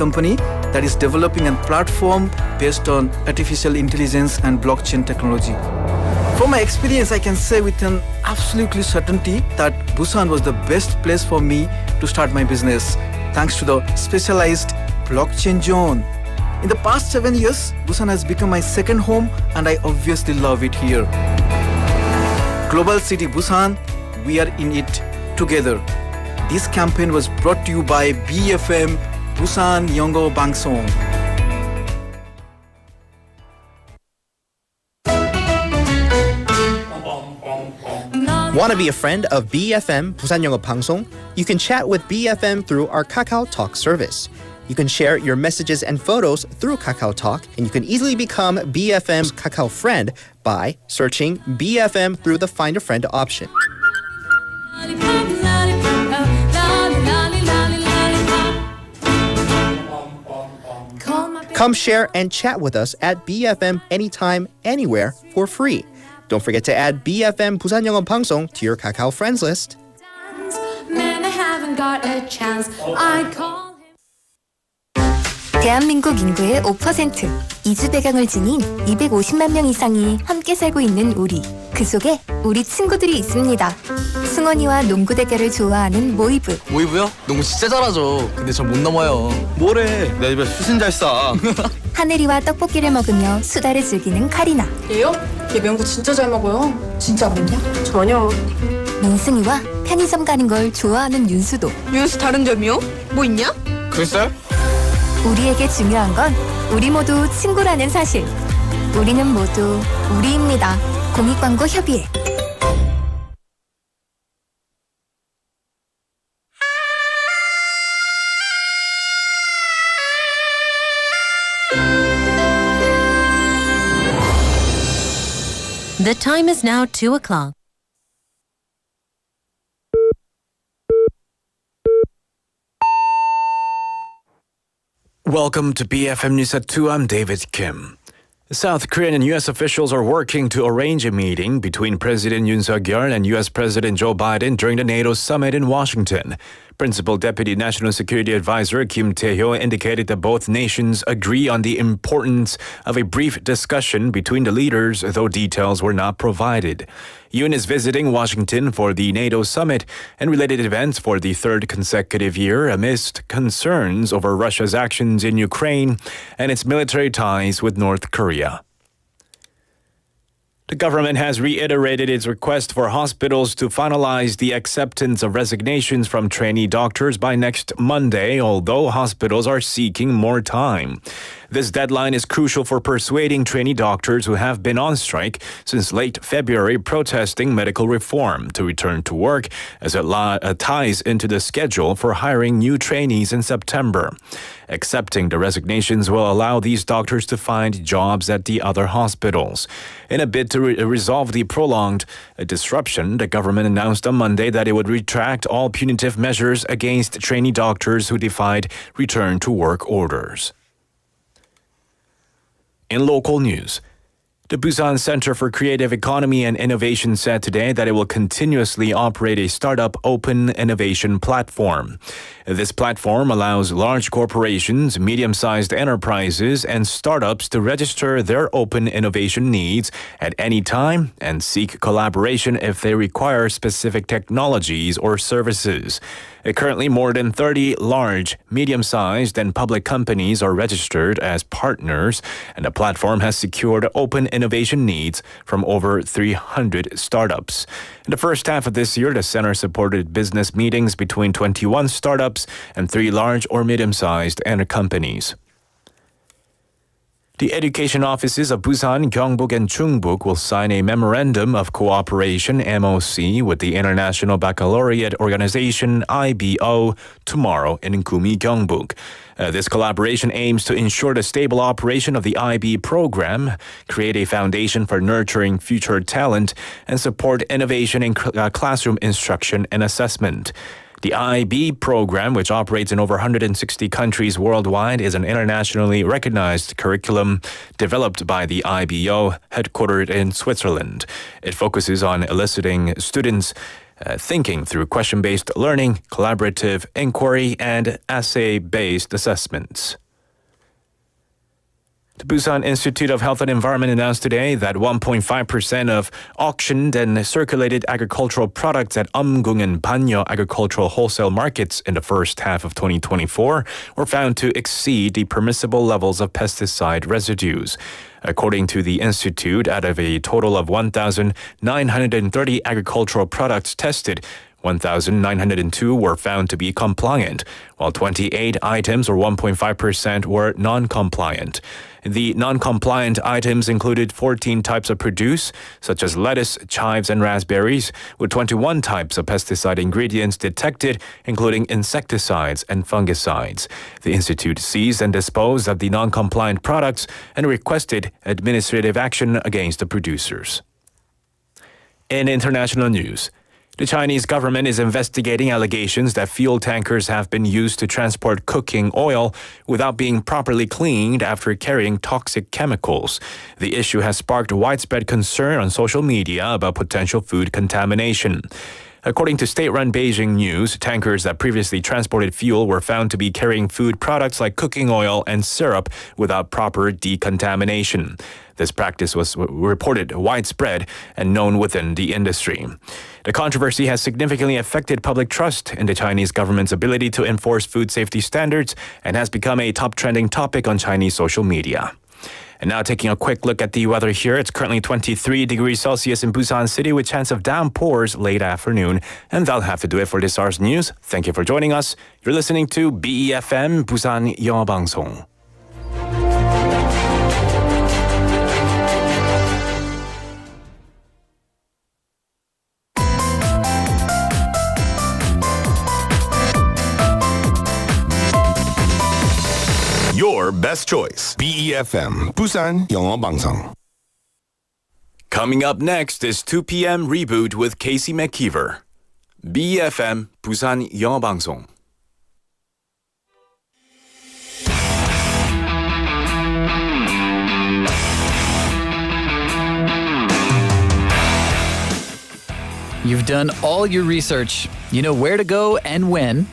company that is developing a platform based on artificial intelligence and blockchain technology. From my experience, I can say with an absolutely certainty that Busan was the best place for me to start my business, thanks to the specialized blockchain zone. In the past 7 years, Busan has become my second home and I obviously love it here. Global City Busan, we are in it together. This campaign was brought to you by BFM 부산영어방송. Want to be a friend of BFM 부산영어방송? You can chat with BFM through our Kakao Talk service. You can share your messages and photos through Kakao Talk, and you can easily become BFM's Kakao friend by searching BFM through the Find a Friend option. Come share and chat with us at BFM anytime, anywhere for free. Don't forget to add BFM 부산영어방송 to your Kakao friends list. Man, I haven't got a chance. I call him. 대한민국 인구의 5%, 이주 배경을 지닌 250만 명 이상이 함께 살고 있는 우리. 그 속에 우리 친구들이 있습니다. 승원이와 농구 대결을 좋아하는 모이브. 모이브요? 농구 진짜 잘하죠. 근데 전 못 넘어요. 뭐래? 내 집에 수신 잘 쏴. 하늘이와 떡볶이를 먹으며 수다를 즐기는 카리나. 얘요? 얘 명구 진짜 잘 먹어요. 진짜 안 먹냐? 전혀. 민승이와 편의점 가는 걸 좋아하는 윤수도. 윤수 다른 점이요? 뭐 있냐? 글쎄? 우리에게 중요한 건 우리 모두 친구라는 사실. 우리는 모두 우리입니다. 공익광고협의회. The time is now 2 o'clock. Welcome to BFM News at 2. I'm David Kim. South Korean and U.S. officials are working to arrange a meeting between President Yoon Suk-yeol and U.S. President Joe Biden during the NATO summit in Washington. Principal Deputy National Security Advisor Kim Tae-hyo indicated that both nations agree on the importance of a brief discussion between the leaders, though details were not provided. Yoon is visiting Washington for the NATO summit and related events for the third consecutive year amidst concerns over Russia's actions in Ukraine and its military ties with North Korea. The government has reiterated its request for hospitals to finalize the acceptance of resignations from trainee doctors by next Monday, although hospitals are seeking more time. This deadline is crucial for persuading trainee doctors who have been on strike since late February protesting medical reform to return to work as it ties into the schedule for hiring new trainees in September. Accepting the resignations will allow these doctors to find jobs at the other hospitals. In a bid to resolve the prolonged disruption, the government announced on Monday that it would retract all punitive measures against trainee doctors who defied return to work orders. In local news, the Busan Center for Creative Economy and Innovation said today that it will continuously operate a startup open innovation platform. This platform allows large corporations, medium-sized enterprises, and startups to register their open innovation needs at any time and seek collaboration if they require specific technologies or services. Currently, more than 30 large, medium-sized, and public companies are registered as partners, and the platform has secured open innovation needs from over 300 startups. In the first half of this year, the center supported business meetings between 21 startups and 3 large or medium-sized companies. The education offices of Busan, Gyeongbuk, and Chungbuk will sign a Memorandum of Cooperation MOC with the International Baccalaureate Organization IBO tomorrow in Gumi, Gyeongbuk. This collaboration aims to ensure the stable operation of the IB program, create a foundation for nurturing future talent, and support innovation in classroom instruction and assessment. The IB program, which operates in over 160 countries worldwide, is an internationally recognized curriculum developed by the IBO, headquartered in Switzerland. It focuses on eliciting students thinking through question-based learning, collaborative inquiry, and essay-based assessments. The Busan Institute of Health and Environment announced today that 1.5% of auctioned and circulated agricultural products at Umgung and Banyo agricultural wholesale markets in the first half of 2024 were found to exceed the permissible levels of pesticide residues. According to the institute, out of a total of 1,930 agricultural products tested, 1,902 were found to be compliant, while 28 items, or 1.5%, were non-compliant. The non-compliant items included 14 types of produce, such as lettuce, chives, and raspberries, with 21 types of pesticide ingredients detected, including insecticides and fungicides. The institute seized and disposed of the non-compliant products and requested administrative action against the producers. In international news, the Chinese government is investigating allegations that fuel tankers have been used to transport cooking oil without being properly cleaned after carrying toxic chemicals. The issue has sparked widespread concern on social media about potential food contamination. According to state-run Beijing News, tankers that previously transported fuel were found to be carrying food products like cooking oil and syrup without proper decontamination. This practice was reported widespread and known within the industry. The controversy has significantly affected public trust in the Chinese government's ability to enforce food safety standards and has become a top trending topic on Chinese social media. And now taking a quick look at the weather here. It's currently 23 degrees Celsius in Busan City with chance of downpours late afternoon. And that'll have to do it for this hour's news. Thank you for joining us. You're listening to BEFM Busan 영어방송. Your best choice. BEFM Busan 영어방송. Coming up next is 2 p.m. Reboot with Casey McKeever. BEFM Busan 영어방송. You've done all your research. You know where to go and when.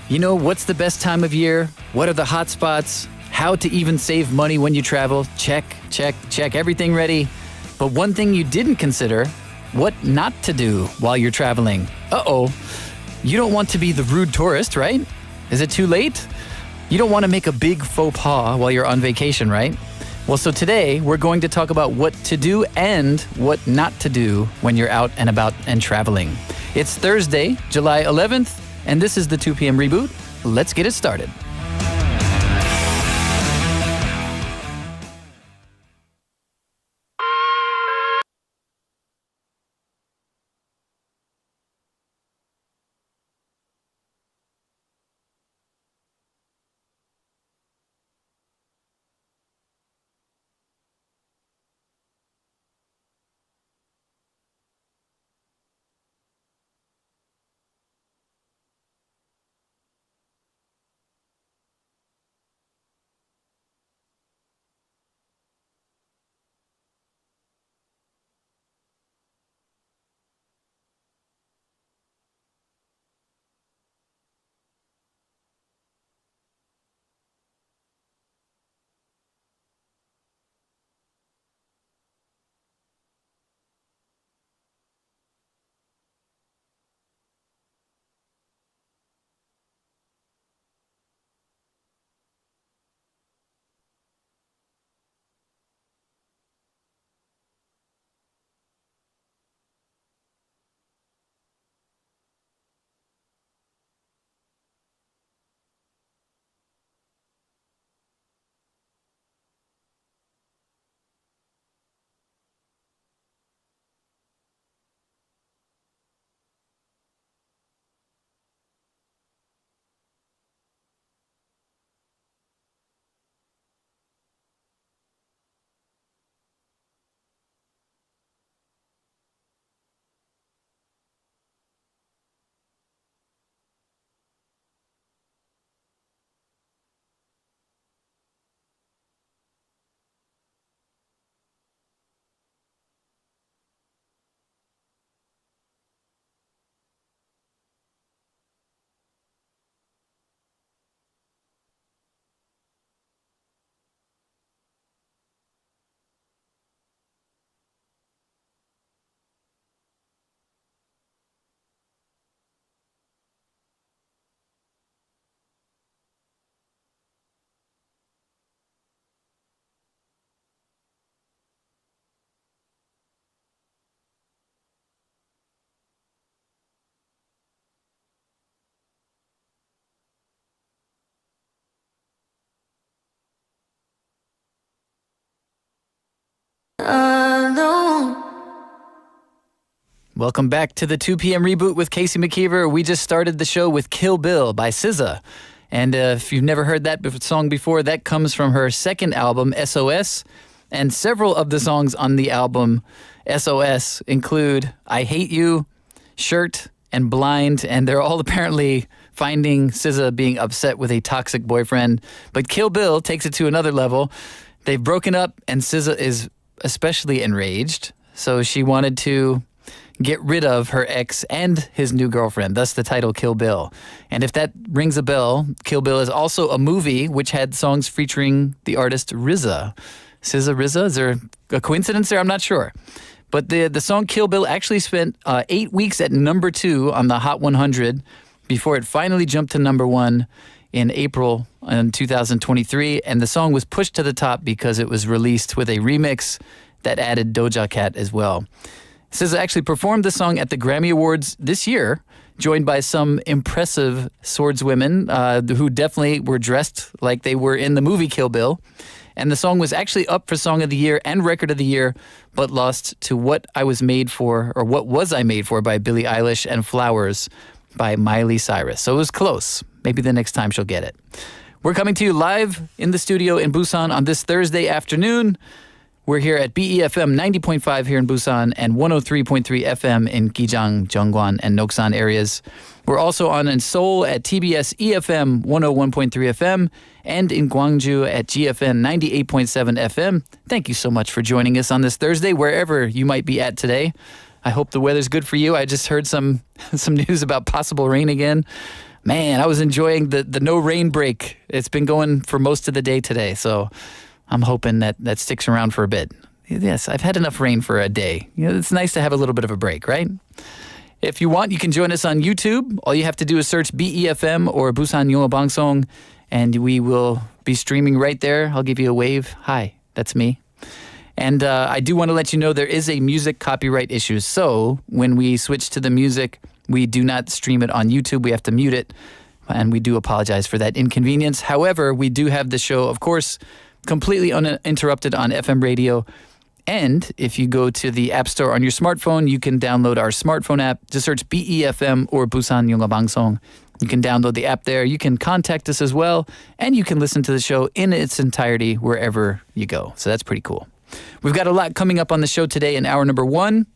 You know what's the best time of year, what are the hot spots, how to even save money when you travel. Check, check, check, everything ready. But one thing you didn't consider, what not to do while you're traveling. Uh-oh, you don't want to be the rude tourist, right? Is it too late? You don't want to make a big faux pas while you're on vacation, right? Well, so today we're going to talk about what to do and what not to do when you're out and about and traveling. It's Thursday, July 11th, and this is the 2 p.m. Reboot. Let's get it started. Welcome back to the 2 p.m. Reboot with Casey McKeever. We just started the show with Kill Bill by SZA. And if you've never heard that song before, that comes from her second album, SOS. And several of the songs on the album SOS include I Hate You, Shirt, and Blind. And they're all apparently finding SZA being upset with a toxic boyfriend. But Kill Bill takes it to another level. They've broken up, and SZA is especially enraged. So she wanted to get rid of her ex and his new girlfriend, thus the title Kill Bill. And if that rings a bell, Kill Bill is also a movie which had songs featuring the artist RZA. RZA? Is there a coincidence there? I'm not sure. But the song Kill Bill actually spent 8 weeks at number 2 on the Hot 100 before it finally jumped to number 1 in April in 2023. And the song was pushed to the top because it was released with a remix that added Doja Cat as well. SZA actually performed the song at the Grammy Awards this year, joined by some impressive swordswomen who definitely were dressed like they were in the movie Kill Bill. And the song was actually up for Song of the Year and Record of the Year, but lost to What I Was Made For, or What Was I Made For by Billie Eilish and Flowers by Miley Cyrus. So it was close. Maybe the next time she'll get it. We're coming to you live in the studio in Busan on this Thursday afternoon. We're here at BEFM 90.5 here in Busan and 103.3 FM in Gijang, Jeongwan, and Noksan areas. We're also on in Seoul at TBS EFM 101.3 FM and in Gwangju at GFN 98.7 FM. Thank you so much for joining us on this Thursday, wherever you might be at today. I hope the weather's good for you. I just heard some news about possible rain again. Man, I was enjoying the no rain break. It's been going for most of the day today, so I'm hoping that sticks around for a bit. Yes, I've had enough rain for a day. You know, it's nice to have a little bit of a break, right? If you want, you can join us on YouTube. All you have to do is search BEFM or Busan영어방송, and we will be streaming right there. I'll give you a wave. Hi, that's me. And I do want to let you know there is a music copyright issue. So when we switch to the music, we do not stream it on YouTube. We have to mute it, and we do apologize for that inconvenience. However, we do have the show, of course, completely uninterrupted on FM radio. And if you go to the App Store on your smartphone, you can download our smartphone app. Just search BEFM or 부산영어방송. You can download the app there. You can contact us as well. And you can listen to the show in its entirety wherever you go. So that's pretty cool. We've got a lot coming up on the show today in hour number 1.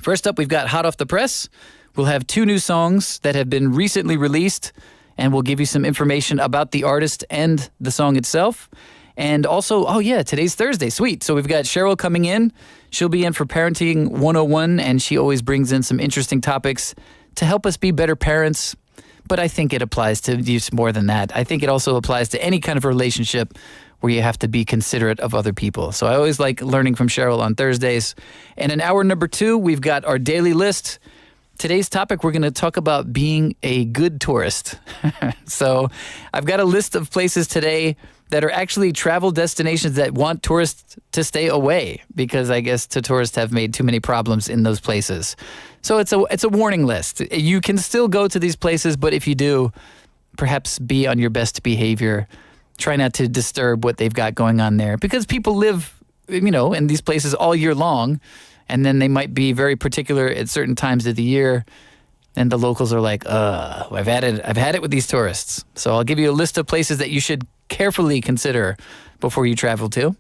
First up, we've got Hot Off the Press. We'll have 2 new songs that have been recently released. And we'll give you some information about the artist and the song itself. And also, oh yeah, today's Thursday. Sweet. So we've got Cheryl coming in. She'll be in for Parenting 101, and she always brings in some interesting topics to help us be better parents. But I think it applies to just more than that. I think it also applies to any kind of relationship where you have to be considerate of other people. So I always like learning from Cheryl on Thursdays. And in hour number 2, we've got our daily list. Today's topic, we're going to talk about being a good tourist. So I've got a list of places today that are actually travel destinations that want tourists to stay away because I guess tourists have made too many problems in those places. So it's a warning list. You can still go to these places, but if you do, perhaps be on your best behavior. Try not to disturb what they've got going on there because people live, in these places all year long, and then they might be very particular at certain times of the year. And the locals are like, I've had it with these tourists. So I'll give you a list of places that you should carefully consider before you travel to.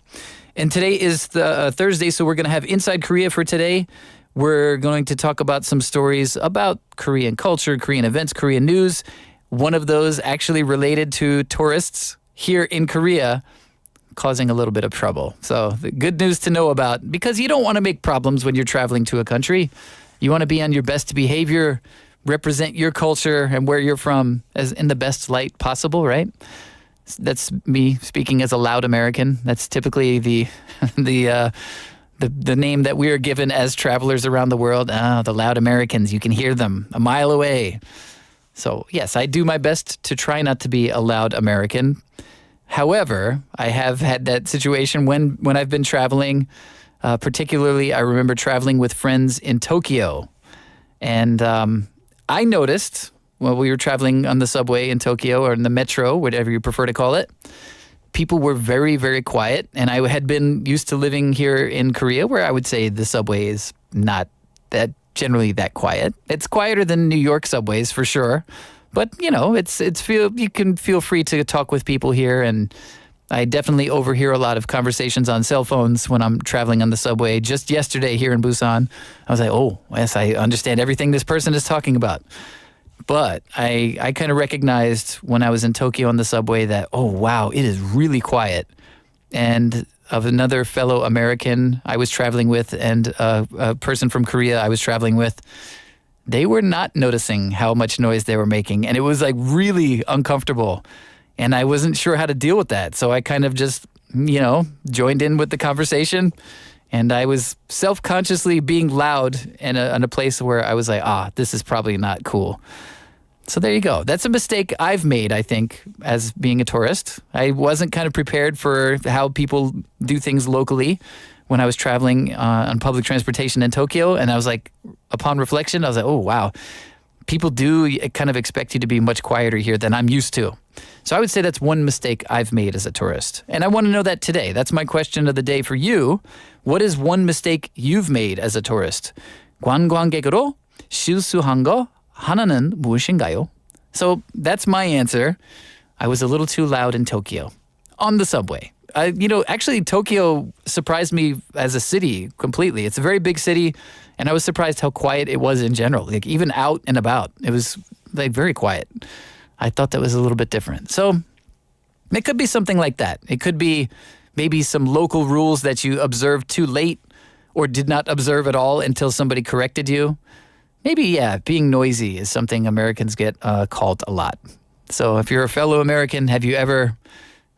And today is the Thursday, so we're going to have Inside Korea for today. We're going to talk about some stories about Korean culture, Korean events, Korean news. One of those actually related to tourists here in Korea causing a little bit of trouble. So the good news to know about, because you don't want to make problems when you're traveling to a country. You want to be on your best behavior, represent your culture and where you're from as in the best light possible, right? That's me speaking as a loud American. That's typically the name that we are given as travelers around the world. The loud Americans, you can hear them a mile away. So yes, I do my best to try not to be a loud American. However, I have had that situation when I've been traveling. Particularly, I remember traveling with friends in Tokyo. And I noticed, while we were traveling on the subway in Tokyo or in the metro, whatever you prefer to call it, people were very, very quiet. And I had been used to living here in Korea, where I would say the subway is not that generally that quiet. It's quieter than New York subways for sure. But, you know, you can feel free to talk with people here, and I definitely overhear a lot of conversations on cell phones when I'm traveling on the subway. Just yesterday here in Busan, I was like, oh, yes, I understand everything this person is talking about. But I kind of recognized when I was in Tokyo on the subway that, oh, wow, it is really quiet. And of another fellow American I was traveling with and a person from Korea I was traveling with, they were not noticing how much noise they were making. And it was like really uncomfortable. And I wasn't sure how to deal with that. So I kind of just, you know, joined in with the conversation. And I was self-consciously being loud in a place where I was like, this is probably not cool. So there you go. That's a mistake I've made, I think, as being a tourist. I wasn't kind of prepared for how people do things locally when I was traveling on public transportation in Tokyo. And I was like, upon reflection, I was like, oh, wow. People do kind of expect you to be much quieter here than I'm used to. So I would say that's one mistake I've made as a tourist. And I want to know that today. That's my question of the day for you. What is one mistake you've made as a tourist? 관광객으로 실수한 거 하나는 무엇인가요? So that's my answer. I was a little too loud in Tokyo on the subway. Actually, Tokyo surprised me as a city completely. It's a very big city, and I was surprised how quiet it was in general. Like even out and about, it was like very quiet. I thought that was a little bit different. So it could be something like that. It could be maybe some local rules that you observed too late or did not observe at all until somebody corrected you. Maybe, yeah, being noisy is something Americans get called a lot. So if you're a fellow American, have you ever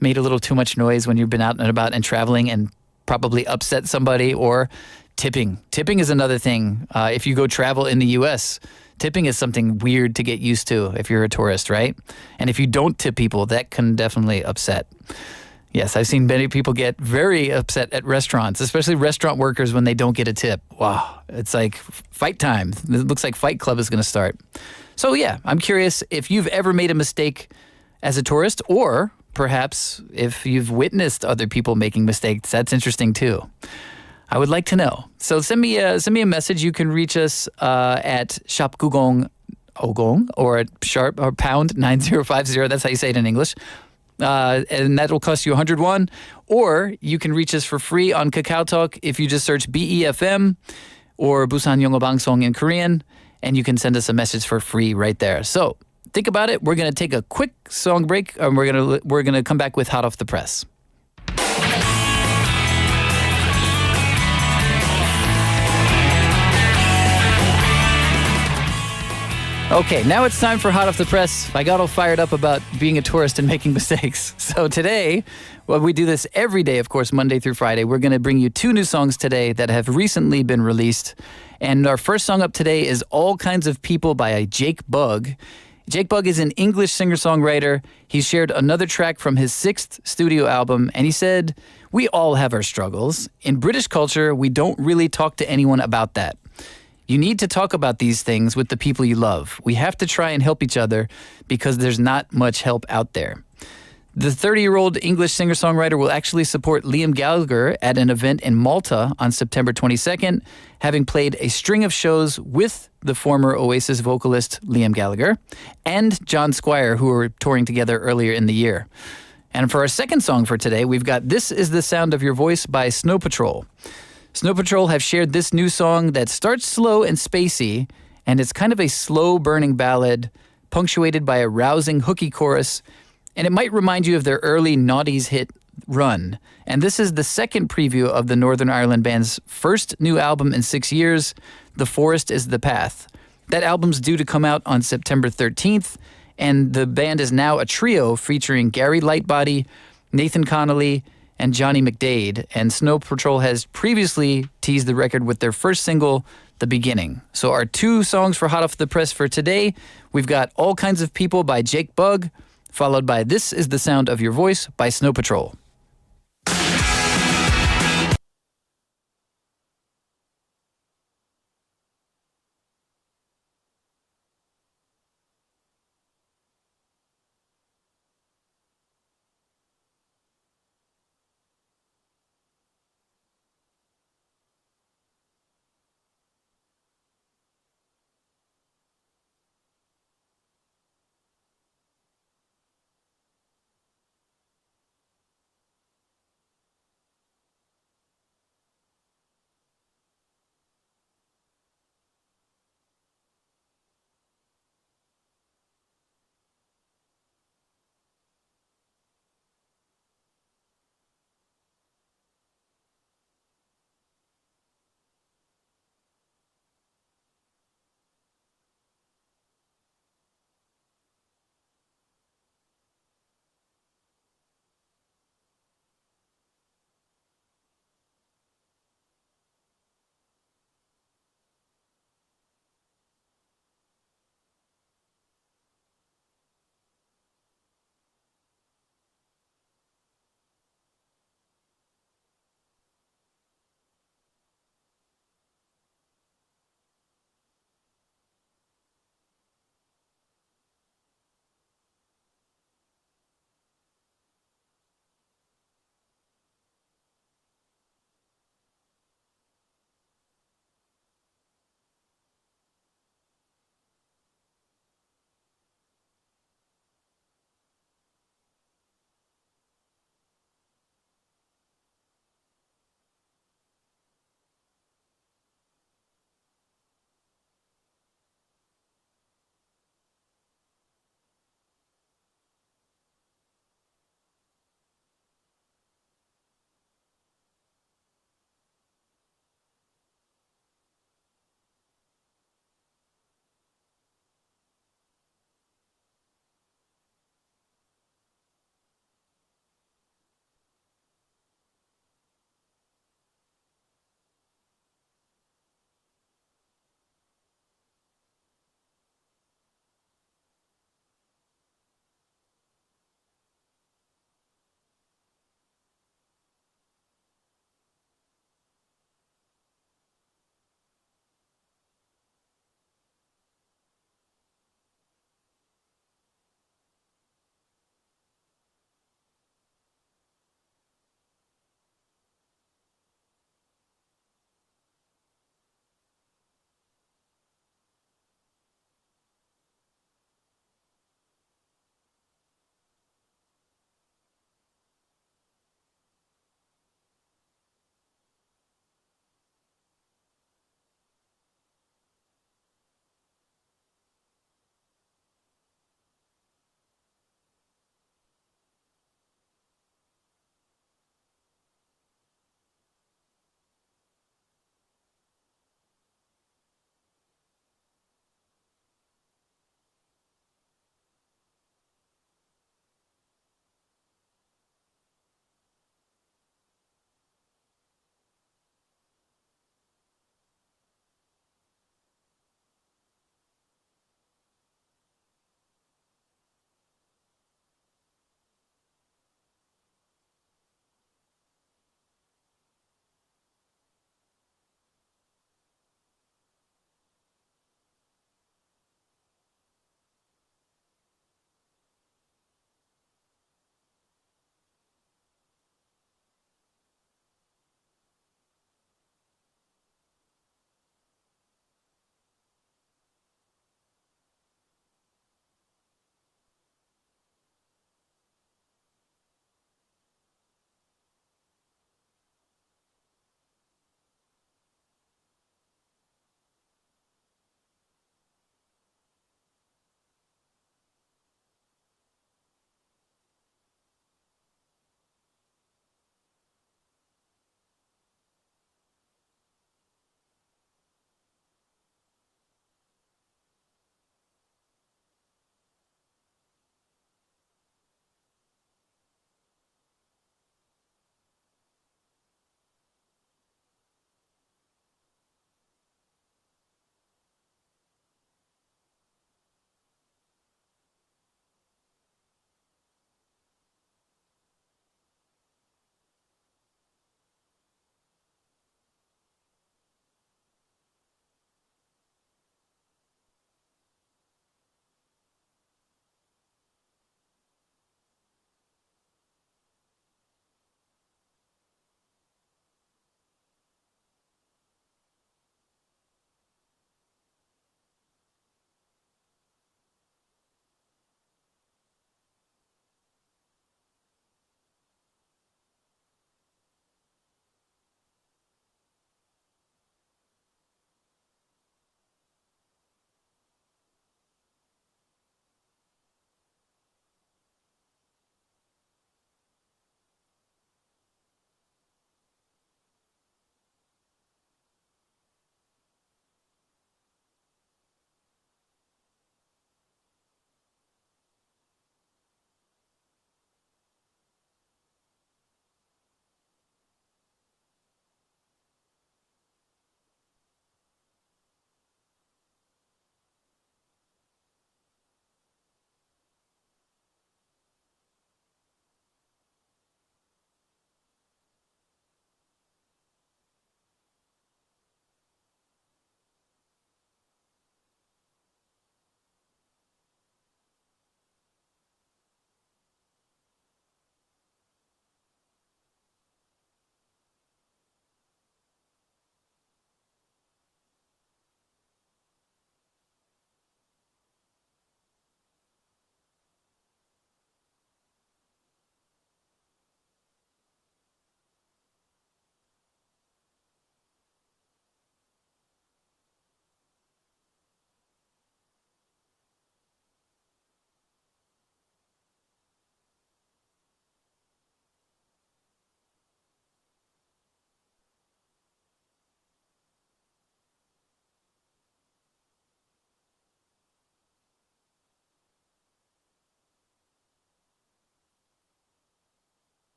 made a little too much noise when you've been out and about and traveling and probably upset somebody? Or tipping. Tipping is another thing. If you go travel in the U.S., tipping is something weird to get used to if you're a tourist, right? And if you don't tip people, that can definitely upset. Yes, I've seen many people get very upset at restaurants, especially restaurant workers when they don't get a tip. Wow, it's like fight time. It looks like Fight Club is going to start. So yeah, I'm curious if you've ever made a mistake as a tourist, or perhaps if you've witnessed other people making mistakes. That's interesting too. I would like to know. So send me a message. You can reach us at 샵9050 or at sharp or pound 9050. That's how you say it in English. And that will cost you 101. Or you can reach us for free on Kakao Talk if you just search BEFM or 부산영어방송 in Korean, and you can send us a message for free right there. So think about it. We're going to take a quick song break, and we're gonna come back with Hot Off the Press. Okay, now it's time for Hot Off the Press. I got all fired up about being a tourist and making mistakes. So today, we do this every day, of course, Monday through Friday. We're going to bring you 2 new songs today that have recently been released. And our first song up today is All Kinds of People by Jake Bugg. Jake Bugg is an English singer-songwriter. He shared another track from his 6th studio album, and he said, "We all have our struggles. In British culture, we don't really talk to anyone about that. You need to talk about these things with the people you love. We have to try and help each other because there's not much help out there." The 30-year-old English singer-songwriter will actually support Liam Gallagher at an event in Malta on September 22nd, having played a string of shows with the former Oasis vocalist Liam Gallagher and John Squire, who were touring together earlier in the year. And for our second song for today, we've got This Is the Sound of Your Voice by Snow Patrol. Snow Patrol have shared this new song that starts slow and spacey, and it's kind of a slow-burning ballad punctuated by a rousing hooky chorus, and it might remind you of their early noughties hit Run. And this is the second preview of the Northern Ireland band's first new album in 6 years, The Forest is the Path. That album's due to come out on September 13th, and the band is now a trio featuring Gary Lightbody, Nathan Connolly, and Johnny McDade, and Snow Patrol has previously teased the record with their first single, The Beginning. So our 2 songs for Hot Off the Press for today, we've got All Kinds of People by Jake Bugg, followed by This Is the Sound of Your Voice by Snow Patrol.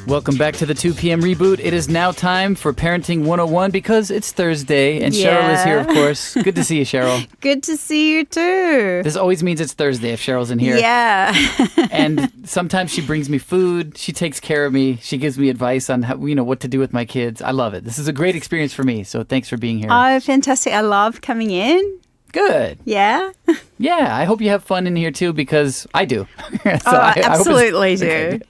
Welcome back to the 2 p.m. Reboot. It is now time for Parenting 101 because it's Thursday and Cheryl is here, of course. Good to see you, Cheryl. Good to see you too. This always means it's Thursday if Cheryl's in here. Yeah. And sometimes she brings me food. She takes care of me. She gives me advice on how, what to do with my kids. I love it. This is a great experience for me. So thanks for being here. Oh, fantastic. I love coming in. Good. Yeah. Yeah. I hope you have fun in here too because I do. So I absolutely do. Okay.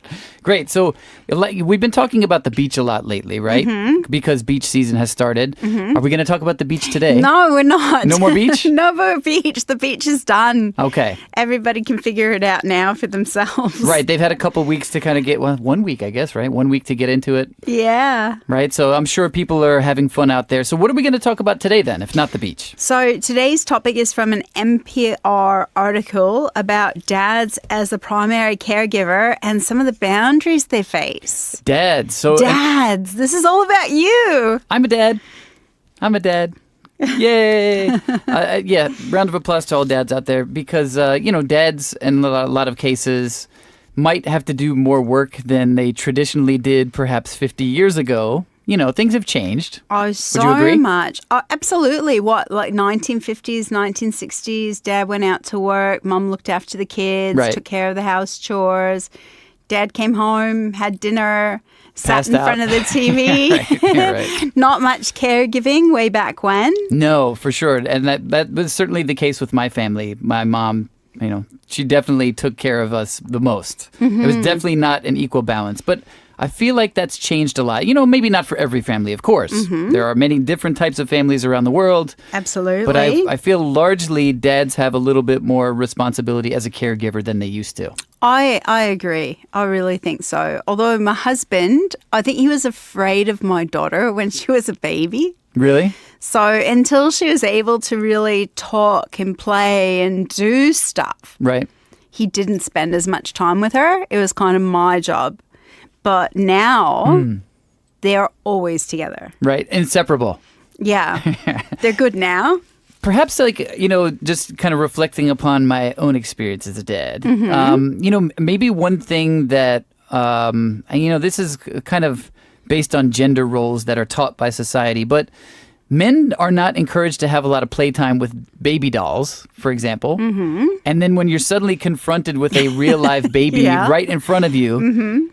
Great. So we've been talking about the beach a lot lately, right? Mm-hmm. Because beach season has started. Are we going to talk about the beach today? No, we're not. No more beach? No more beach. The beach is done. Okay. Everybody can figure it out now for themselves. Right. They've had a couple weeks to kind of get, 1 week, I guess, right? 1 week to get into it. Yeah. Right. So I'm sure people are having fun out there. So what are we going to talk about today then, if not the beach? So today's topic is from an NPR article about dads as a primary caregiver and some of the boundaries they face. Dads. So Dads. This is all about you. I'm a dad. Yay. Yeah. Round of applause to all dads out there because, dads in a lot of cases might have to do more work than they traditionally did perhaps 50 years ago. Things have changed. Oh, so much. Oh, absolutely. What, like 1950s, 1960s, dad went out to work, mum looked after the kids, Right. took care of the house chores. Dad came home, had dinner, sat in front of the TV. Right. Not much caregiving way back when. No, for sure. And that was certainly the case with my family. My mom, she definitely took care of us the most. It was definitely not an equal balance. But I feel like that's changed a lot. Maybe not for every family, of course. There are many different types of families around the world. Absolutely. But I feel largely dads have a little bit more responsibility as a caregiver than they used to. I agree. I really think so. Although my husband, I think he was afraid of my daughter when she was a baby. Really? So until she was able to really talk and play and do stuff, Right. he didn't spend as much time with her. It was kind of my job. But now they're always together. Right. Inseparable. Yeah. They're good now. Perhaps just kind of reflecting upon my own experience as a dad. Maybe one thing that, this is kind of based on gender roles that are taught by society, but men are not encouraged to have a lot of playtime with baby dolls, for example. And then when you're suddenly confronted with a real live baby Yeah. right in front of you,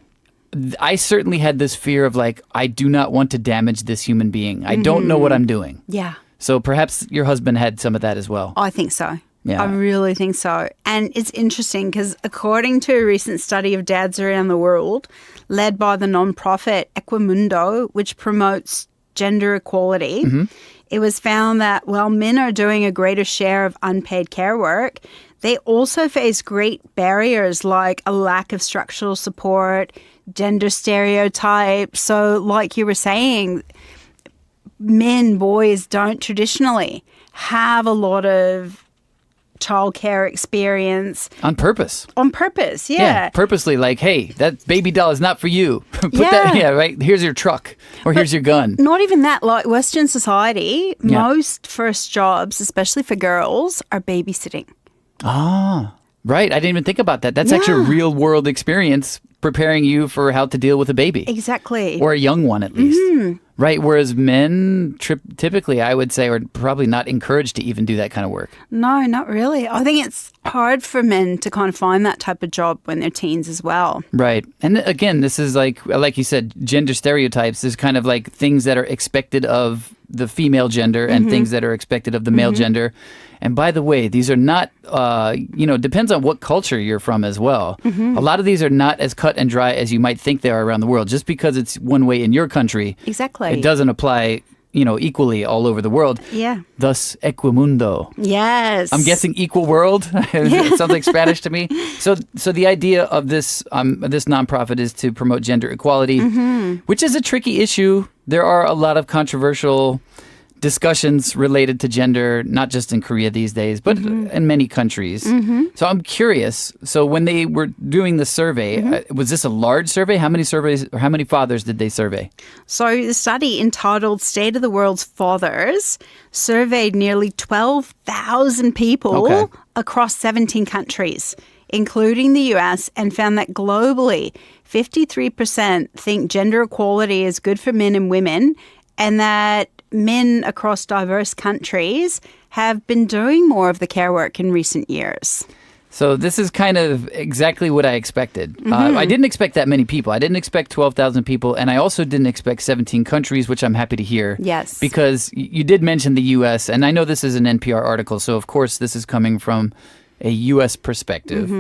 I certainly had this fear of I do not want to damage this human being. I don't know what I'm doing. Yeah. So perhaps your husband had some of that as well. I think so. Yeah. I really think so. And it's interesting because according to a recent study of dads around the world, led by the nonprofit Equimundo, which promotes gender equality, it was found that while men are doing a greater share of unpaid care work, they also face great barriers like a lack of structural support, gender stereotypes. So like you were saying, boys don't traditionally have a lot of childcare experience. On purpose. On purpose, yeah. Purposely, hey, that baby doll is not for you. Put Yeah. that, right? Here's your truck or here's your gun. Not even that. Like Western society, Yeah. most first jobs, especially for girls, are babysitting. Ah, right. I didn't even think about that. That's actually a real world experience preparing you for how to deal with a baby. Exactly. Or a young one, at least. Right. Whereas men typically, I would say, are probably not encouraged to even do that kind of work. No, not really. I think it's hard for men to kind of find that type of job when they're teens as well. Right. And again, this is like you said, gender stereotypes is kind of like things that are expected of the female gender and things that are expected of the male gender. And by the way, these are not, depends on what culture you're from as well. A lot of these are not as cut and dry as you might think they are around the world. Just because it's one way in your country, Exactly. it doesn't apply, equally all over the world. Yeah. Thus, Equimundo. Yes. I'm guessing equal world. It sounds like Spanish to me. So the idea of this nonprofit is to promote gender equality, which is a tricky issue. There are a lot of controversial discussions related to gender, not just in Korea these days, but in many countries. So I'm curious. So when they were doing the survey, was this a large survey? How many fathers did they survey? So the study entitled State of the World's Fathers surveyed nearly 12,000 people across 17 countries. including the US, and found that globally, 53% think gender equality is good for men and women, and that men across diverse countries have been doing more of the care work in recent years. So this is kind of exactly what I expected. I didn't expect that many people. I didn't expect 12,000 people, and I also didn't expect 17 countries, which I'm happy to hear. Yes. Because you did mention the U.S., and I know this is an NPR article, so of course this is coming from a U.S. perspective.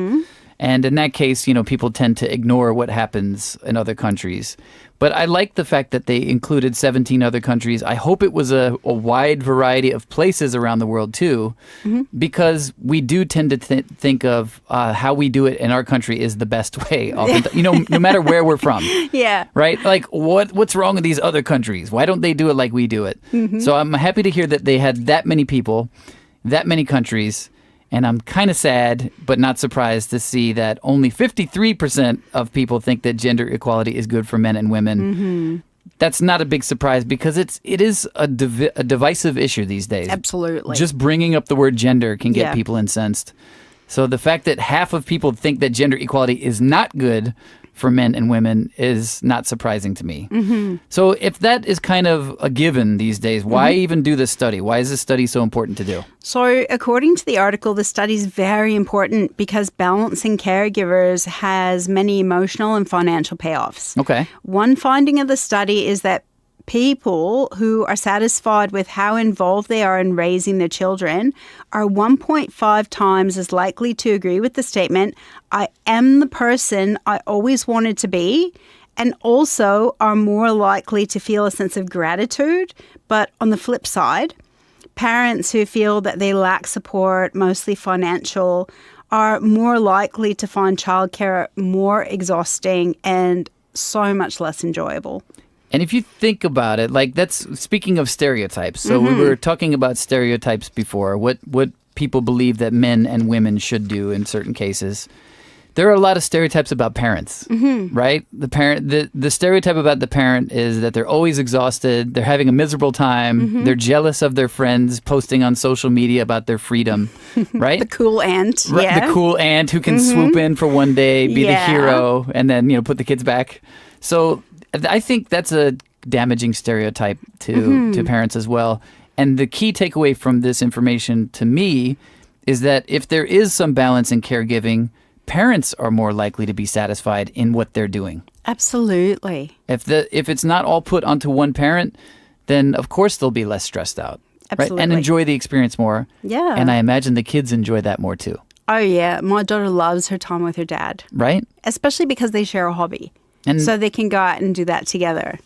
And in that case, people tend to ignore what happens in other countries. But I like the fact that they included 17 other countries. I hope it was a wide variety of places around the world, too, because we do tend to think of how we do it in our country is the best way, no matter where we're from. Yeah. Right? Like, what's wrong with these other countries? Why don't they do it like we do it? So I'm happy to hear that they had that many people, that many countries. And I'm kind of sad, but not surprised to see that only 53% of people think that gender equality is good for men and women. That's not a big surprise because it is a divisive issue these days. Absolutely. Just bringing up the word gender can get people incensed. So the fact that half of people think that gender equality is not good for men and women is not surprising to me. So if that is kind of a given these days, why even do this study? Why is this study so important to do? So according to the article, the study is very important because balancing caregivers has many emotional and financial payoffs. Okay. One finding of the study is that people who are satisfied with how involved they are in raising their children are 1.5 times as likely to agree with the statement, I am the person I always wanted to be, and also are more likely to feel a sense of gratitude. But on the flip side, parents who feel that they lack support, mostly financial, are more likely to find childcare more exhausting and so much less enjoyable. And if you think about it, like that's speaking of stereotypes. So we were talking about stereotypes before, what people believe that men and women should do in certain cases. There are a lot of stereotypes about parents, right? The stereotype about the parent is that they're always exhausted, they're having a miserable time, they're jealous of their friends posting on social media about their freedom, right? The cool aunt, The cool aunt who can swoop in for one day, be the hero, and then put the kids back. So I think that's a damaging stereotype to parents as well. And the key takeaway from this information to me is that if there is some balance in caregiving, parents are more likely to be satisfied in what they're doing. Absolutely. If it's not all put onto one parent, then of course they'll be less stressed out. Absolutely. Right? And enjoy the experience more. Yeah. And I imagine the kids enjoy that more too. Oh, yeah. My daughter loves her time with her dad. Right? Especially because they share a hobby. And so they can go out and do that together.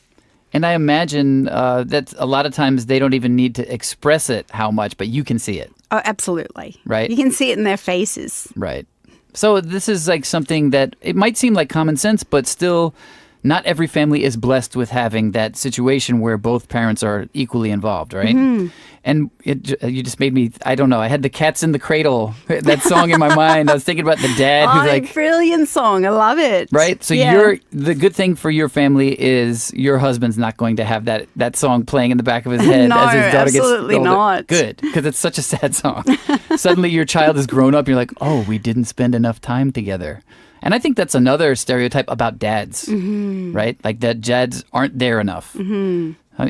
And I imagine that a lot of times they don't even need to express it how much, but you can see it. Oh, absolutely. Right. You can see it in their faces. Right. So this is like something that it might seem like common sense, but still not every family is blessed with having that situation where both parents are equally involved, right? And you just made me, I don't know, I had the Cats in the Cradle, that song in my mind. I was thinking about the dad who's like... brilliant song. I love it. Right? So the good thing for your family is your husband's not going to have that song playing in the back of his head No, as his daughter gets older. absolutely not. Good, because it's such a sad song. Suddenly your child is grown up, you're like, oh, we didn't spend enough time together. And I think that's another stereotype about dads, right? Like that dads aren't there enough.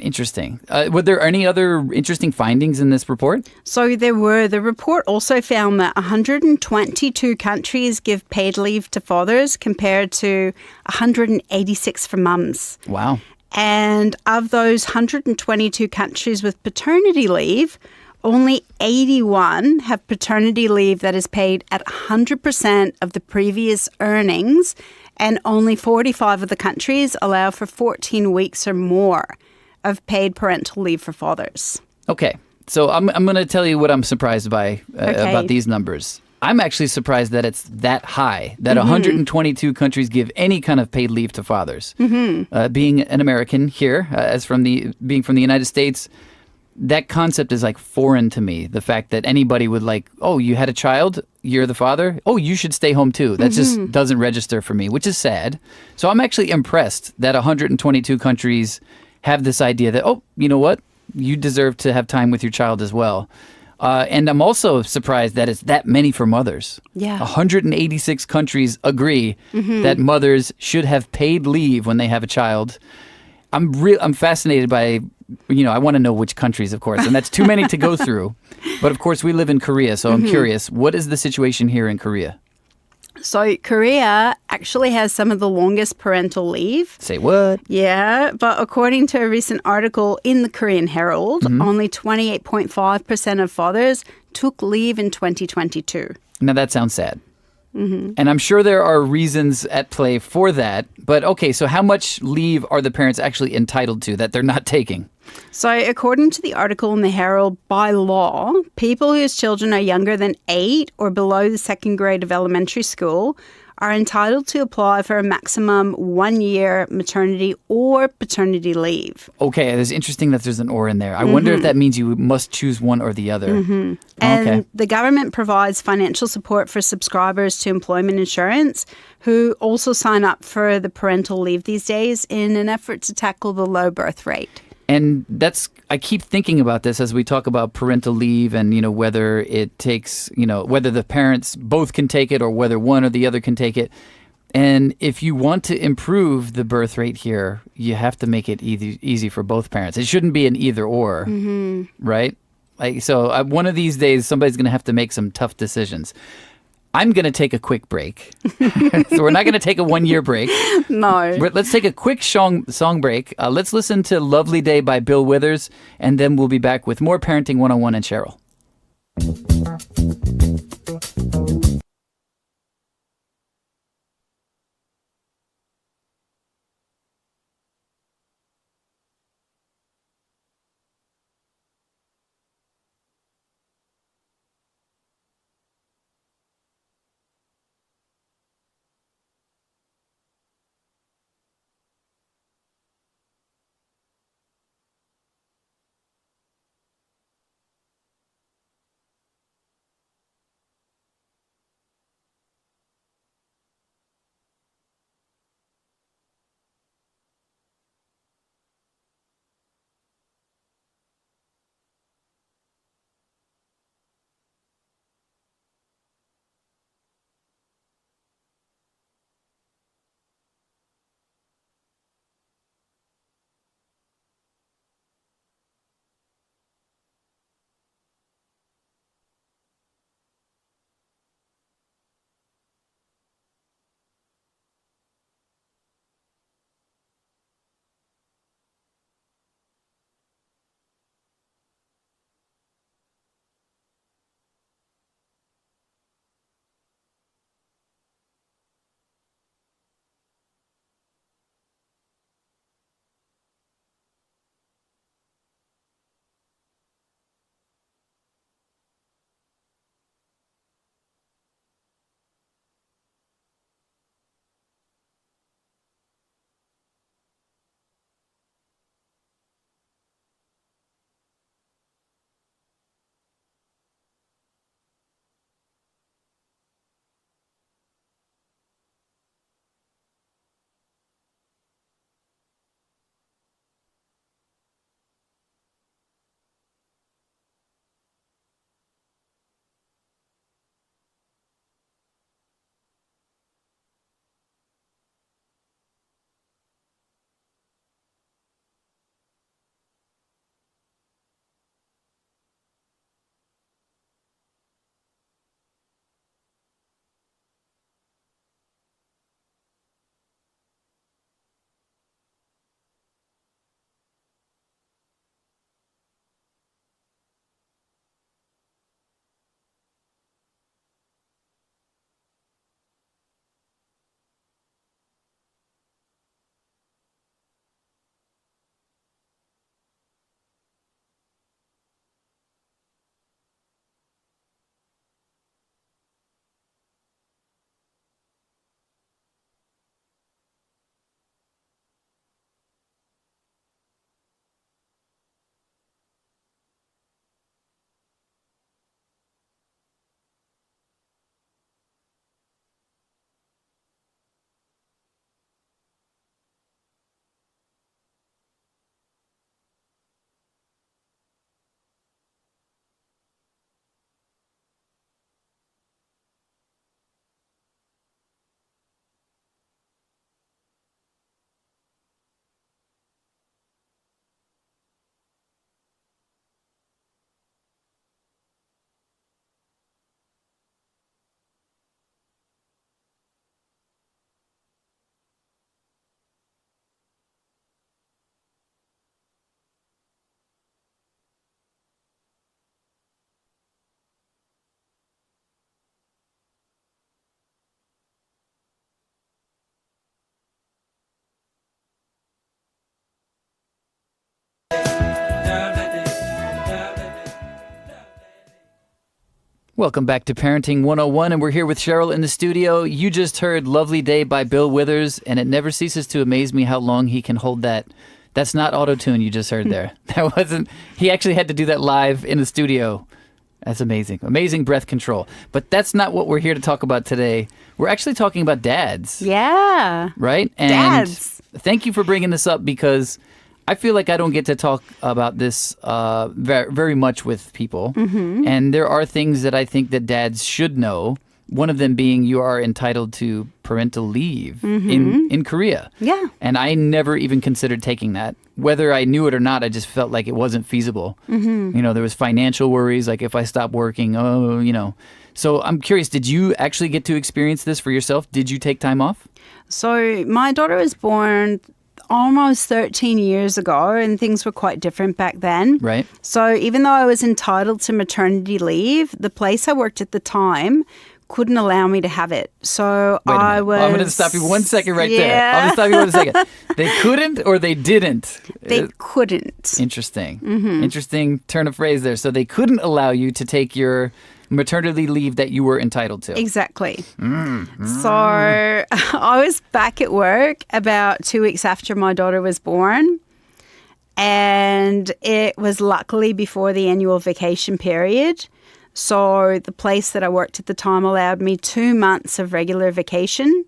Interesting. Were there any other interesting findings in this report? So there were. The report also found that 122 countries give paid leave to fathers compared to 186 for mums. Wow. And of those 122 countries with paternity leave, only 81 have paternity leave that is paid at 100% of the previous earnings, and only 45 of the countries allow for 14 weeks or more of paid parental leave for fathers. Okay, so I'm going to tell you what I'm surprised by about these numbers. I'm actually surprised that it's that high, that 122 countries give any kind of paid leave to fathers. Being an American here, being from the United States, that concept is like foreign to me. The fact that anybody would like, oh, you had a child, you're the father, oh, you should stay home too. That just doesn't register for me, which is sad. So I'm actually impressed that 122 countries have this idea that, oh, you know what? You deserve to have time with your child as well. And I'm also surprised that it's that many for mothers. Yeah. 186 countries agree Mm-hmm. that mothers should have paid leave when they have a child. I'm fascinated by, I want to know which countries, of course, and that's too many to go through. But of course, we live in Korea, so I'm curious, what is the situation here in Korea? So Korea actually has some of the longest parental leave. Say what? Yeah, but according to a recent article in the Korean Herald, only 28.5% of fathers took leave in 2022. Now that sounds sad. And I'm sure there are reasons at play for that. But okay, so how much leave are the parents actually entitled to that they're not taking? So, according to the article in the Herald, by law, people whose children are younger than 8 or below the second grade of elementary school are entitled to apply for a maximum 1 year maternity or paternity leave. Okay, it's interesting that there's an or in there. I wonder if that means you must choose one or the other. And the government provides financial support for subscribers to employment insurance who also sign up for the parental leave these days in an effort to tackle the low birth rate. And I keep thinking about this as we talk about parental leave and, whether it takes, whether the parents both can take it or whether one or the other can take it. And if you want to improve the birth rate here, you have to make it easy for both parents. It shouldn't be an either or, right? So one of these days, somebody's going to have to make some tough decisions. I'm going to take a quick break. So we're not going to take a 1 year break. No. But let's take a quick song break. Let's listen to Lovely Day by Bill Withers, and then we'll be back with more Parenting 101 and Cheryl. Welcome back to Parenting 101, and we're here with Cheryl in the studio. You just heard Lovely Day by Bill Withers, and it never ceases to amaze me how long he can hold that. That's not auto-tune you just heard there. That wasn't, he actually had to do that live in the studio. That's amazing. Amazing breath control. But that's not what we're here to talk about today. We're actually talking about dads. Yeah. Right? And Dads. thank you for bringing this up because I feel like I don't get to talk about this very much with people. Mm-hmm. And there are things that I think that dads should know. One of them being you are entitled to parental leave in Korea. Yeah. And I never even considered taking that. Whether I knew it or not, I just felt like it wasn't feasible. Mm-hmm. You know, there was financial worries, like if I stop working, So I'm curious, did you actually get to experience this for yourself? Did you take time off? So my daughter was born almost 13 years ago, and things were quite different back then. Right. So even though I was entitled to maternity leave, the place I worked at the time couldn't allow me to have it. So Wait a minute. I was... I'm going to stop you 1 second right there. Yeah. I'm going to stop you 1 second. They couldn't or they didn't? They couldn't. Interesting. Interesting turn of phrase there. So they couldn't allow you to take your maternity leave that you were entitled to. Exactly. So I was back at work about 2 weeks after my daughter was born. And it was luckily before the annual vacation period. So the place that I worked at the time allowed me 2 months of regular vacation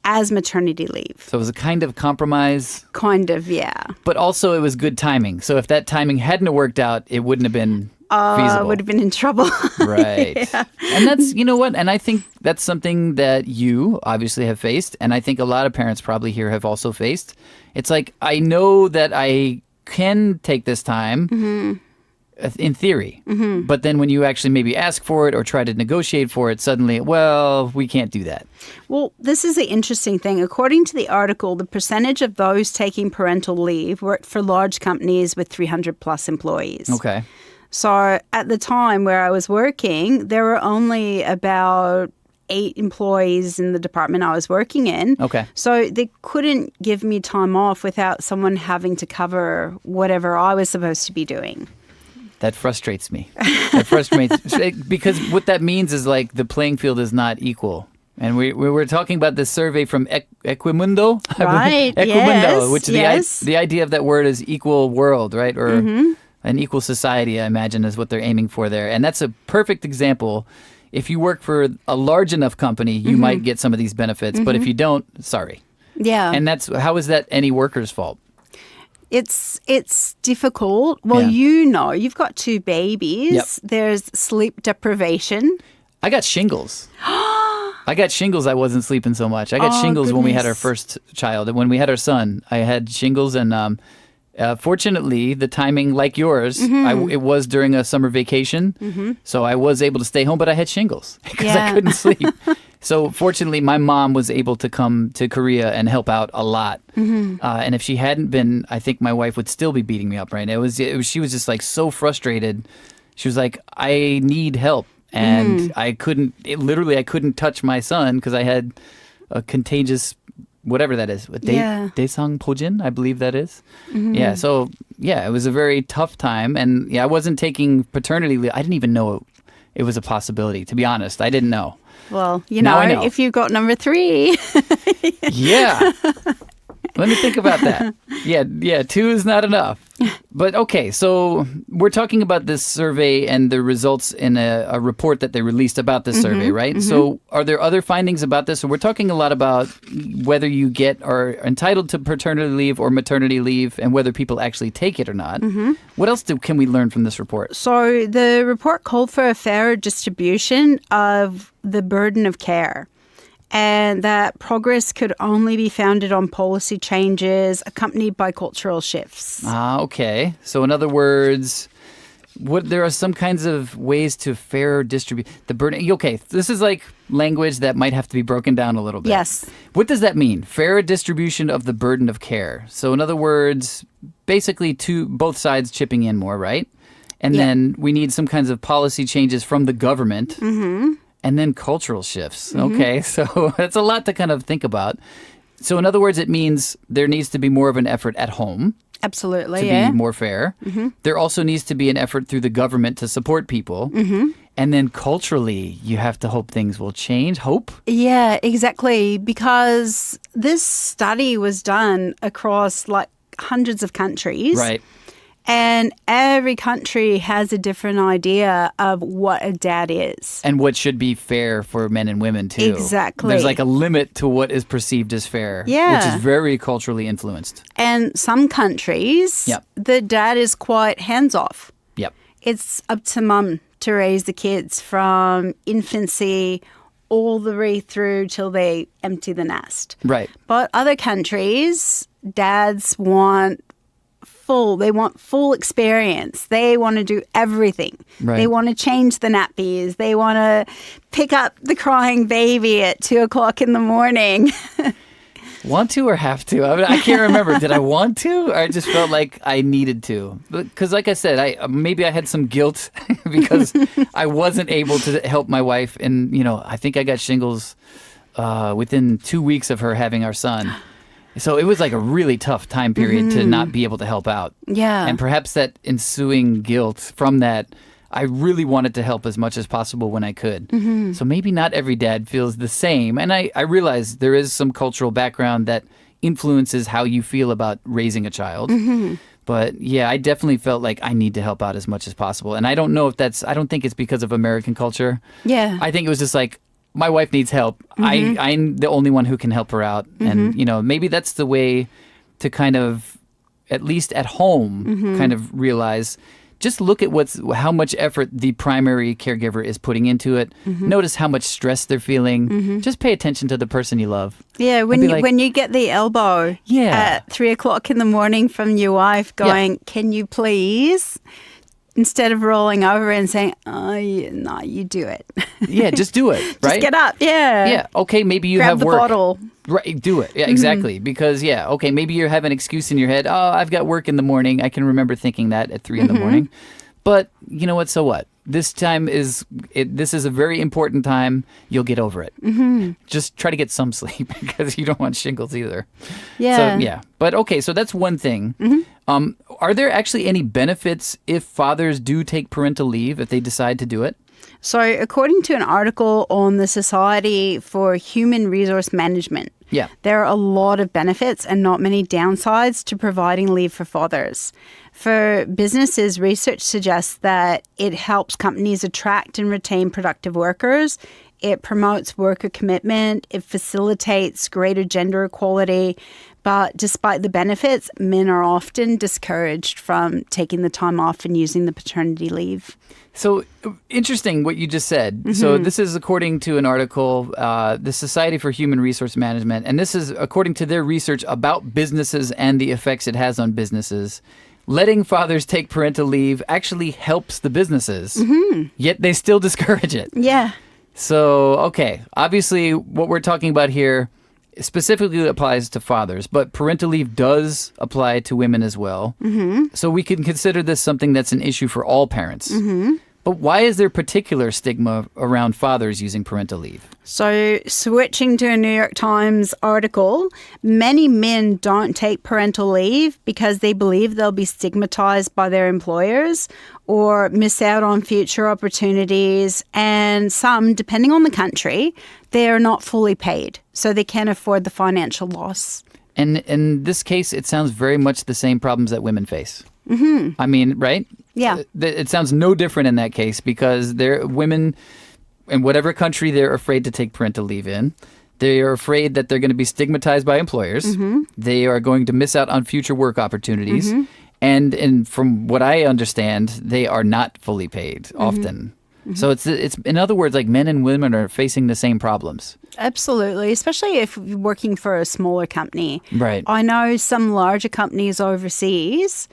as maternity leave. So it was a kind of compromise. Kind of, yeah. But also it was good timing. So if that timing hadn't have worked out, it wouldn't have been feasible. I would have been in trouble. Right. Yeah. And that's, you know what? And I think that's something that you obviously have faced. And I think a lot of parents probably here have also faced. It's like, I know that I can take this time in theory. But then when you actually maybe ask for it or try to negotiate for it, suddenly, well, we can't do that. Well, this is the interesting thing. According to the article, the percentage of those taking parental leave worked for large companies with 300 plus employees. Okay. So at the time where I was working, there were only about 8 employees in the department I was working in. Okay. So they couldn't give me time off without someone having to cover whatever I was supposed to be doing. That frustrates me. That frustrates me. Because what that means is like the playing field is not equal. And we were talking about this survey from Equimundo. Right, Equimundo, yes, which yes. the idea of that word is equal world, right? Or an equal society, I imagine, is what they're aiming for there. And that's a perfect example. If you work for a large enough company, you might get some of these benefits. But if you don't, sorry. Yeah. And how is that any worker's fault? It's difficult. Well, Yeah. you've got 2 babies. Yep. There's sleep deprivation. I got shingles. I got shingles. I wasn't sleeping so much. I got Oh, shingles when we had our goodness. first child. And when we had our son, I had shingles. And fortunately, the timing, like yours, it was during a summer vacation. So I was able to stay home, but I had shingles because I Yeah. couldn't sleep. So fortunately, my mom was able to come to Korea and help out a lot. And if she hadn't been, I think my wife would still be beating me up right now. She was just like so frustrated. She was like, I need help. And I couldn't touch my son because I had a contagious, whatever that is. Daesangpojin, I believe that is. Yeah, so it was a very tough time. And I wasn't taking paternity leave. I didn't even know it was a possibility, to be honest. I didn't know. Well, Now I know. if you've got number 3. Yeah. Let me think about that. Yeah, 2 is not enough. But okay, so we're talking about this survey and the results in a report that they released about this survey, right? So are there other findings about this? So we're talking a lot about whether you are entitled to paternity leave or maternity leave and whether people actually take it or not. What else can we learn from this report? So the report called for a fairer distribution of the burden of care, and that progress could only be founded on policy changes accompanied by cultural shifts. Okay. So in other words, there are some kinds of ways to fair distribute the burden. Okay, this is like language that might have to be broken down a little bit. Yes. What does that mean? Fair distribution of the burden of care. So in other words, basically both sides chipping in more, right? And then we need some kinds of policy changes from the government. And then cultural shifts. Okay, so that's a lot to kind of think about. So in other words, it means there needs to be more of an effort at home. Absolutely, to yeah. be more fair. There also needs to be an effort through the government to support people. And then culturally, you have to hope things will change. Hope? Yeah, exactly. Because this study was done across like hundreds of countries. Right. And every country has a different idea of what a dad is. And what should be fair for men and women, too. Exactly. There's like a limit to what is perceived as fair, Yeah. which is very culturally influenced. And some countries, Yep. the dad is quite hands-off. Yep. It's up to mum to raise the kids from infancy all the way through till they empty the nest. Right. But other countries, dads want full experience. They want to do everything. Right. They want to change the nappies. They want to pick up the crying baby at 2:00 in the morning. Want to or have to? I can't remember. Did I want to? Or I just felt like I needed to. Because like I said, maybe I had some guilt because I wasn't able to help my wife. And, I think I got shingles within 2 weeks of her having our son. So it was like a really tough time period to not be able to help out. Yeah. And perhaps that ensuing guilt from that, I really wanted to help as much as possible when I could. So maybe not every dad feels the same. And I realize there is some cultural background that influences how you feel about raising a child. But yeah, I definitely felt like I need to help out as much as possible. And I don't know if I don't think it's because of American culture. Yeah. I think it was just like, my wife needs help. I'm the only one who can help her out. And, maybe that's the way to kind of, at least at home, kind of realize, just look at how much effort the primary caregiver is putting into it. Notice how much stress they're feeling. Just pay attention to the person you love. Yeah, when you get the elbow at 3:00 in the morning from your wife going, can you please? Instead of rolling over and saying, no, you do it. Yeah, just do it, right? Just get up, yeah. Yeah, okay, maybe you Grab have the work. bottle. Right, do it. Yeah, exactly. Because, okay, maybe you have an excuse in your head. Oh, I've got work in the morning. I can remember thinking that at 3 in the morning. But you know what? So what? This is a very important time. You'll get over it. Just try to get some sleep because you don't want shingles either. Yeah. So, yeah. But okay, so that's one thing. Are there actually any benefits if fathers do take parental leave, if they decide to do it? So according to an article on the Society for Human Resource Management, there are a lot of benefits and not many downsides to providing leave for fathers. For businesses, research suggests that it helps companies attract and retain productive workers. It promotes worker commitment. It facilitates greater gender equality. But despite the benefits, men are often discouraged from taking the time off and using the paternity leave. So interesting what you just said. So this is according to an article, the Society for Human Resource Management, and this is according to their research about businesses and the effects it has on businesses. Letting fathers take parental leave actually helps the businesses, yet they still discourage it. Yeah. So, okay, obviously what we're talking about here specifically applies to fathers, but parental leave does apply to women as well. So we can consider this something that's an issue for all parents. But why is there particular stigma around fathers using parental leave? So switching to a New York Times article, many men don't take parental leave because they believe they'll be stigmatized by their employers or miss out on future opportunities. And some, depending on the country, they're not fully paid, so they can't afford the financial loss. And in this case, it sounds very much the same problems that women face. I mean, right? Yeah. It sounds no different in that case because women, in whatever country they're afraid to take parental leave in, they are afraid that they're going to be stigmatized by employers. They are going to miss out on future work opportunities. And from what I understand, they are not fully paid often. So it's in other words, like men and women are facing the same problems. Absolutely, especially if you're working for a smaller company. Right. I know some larger companies overseas,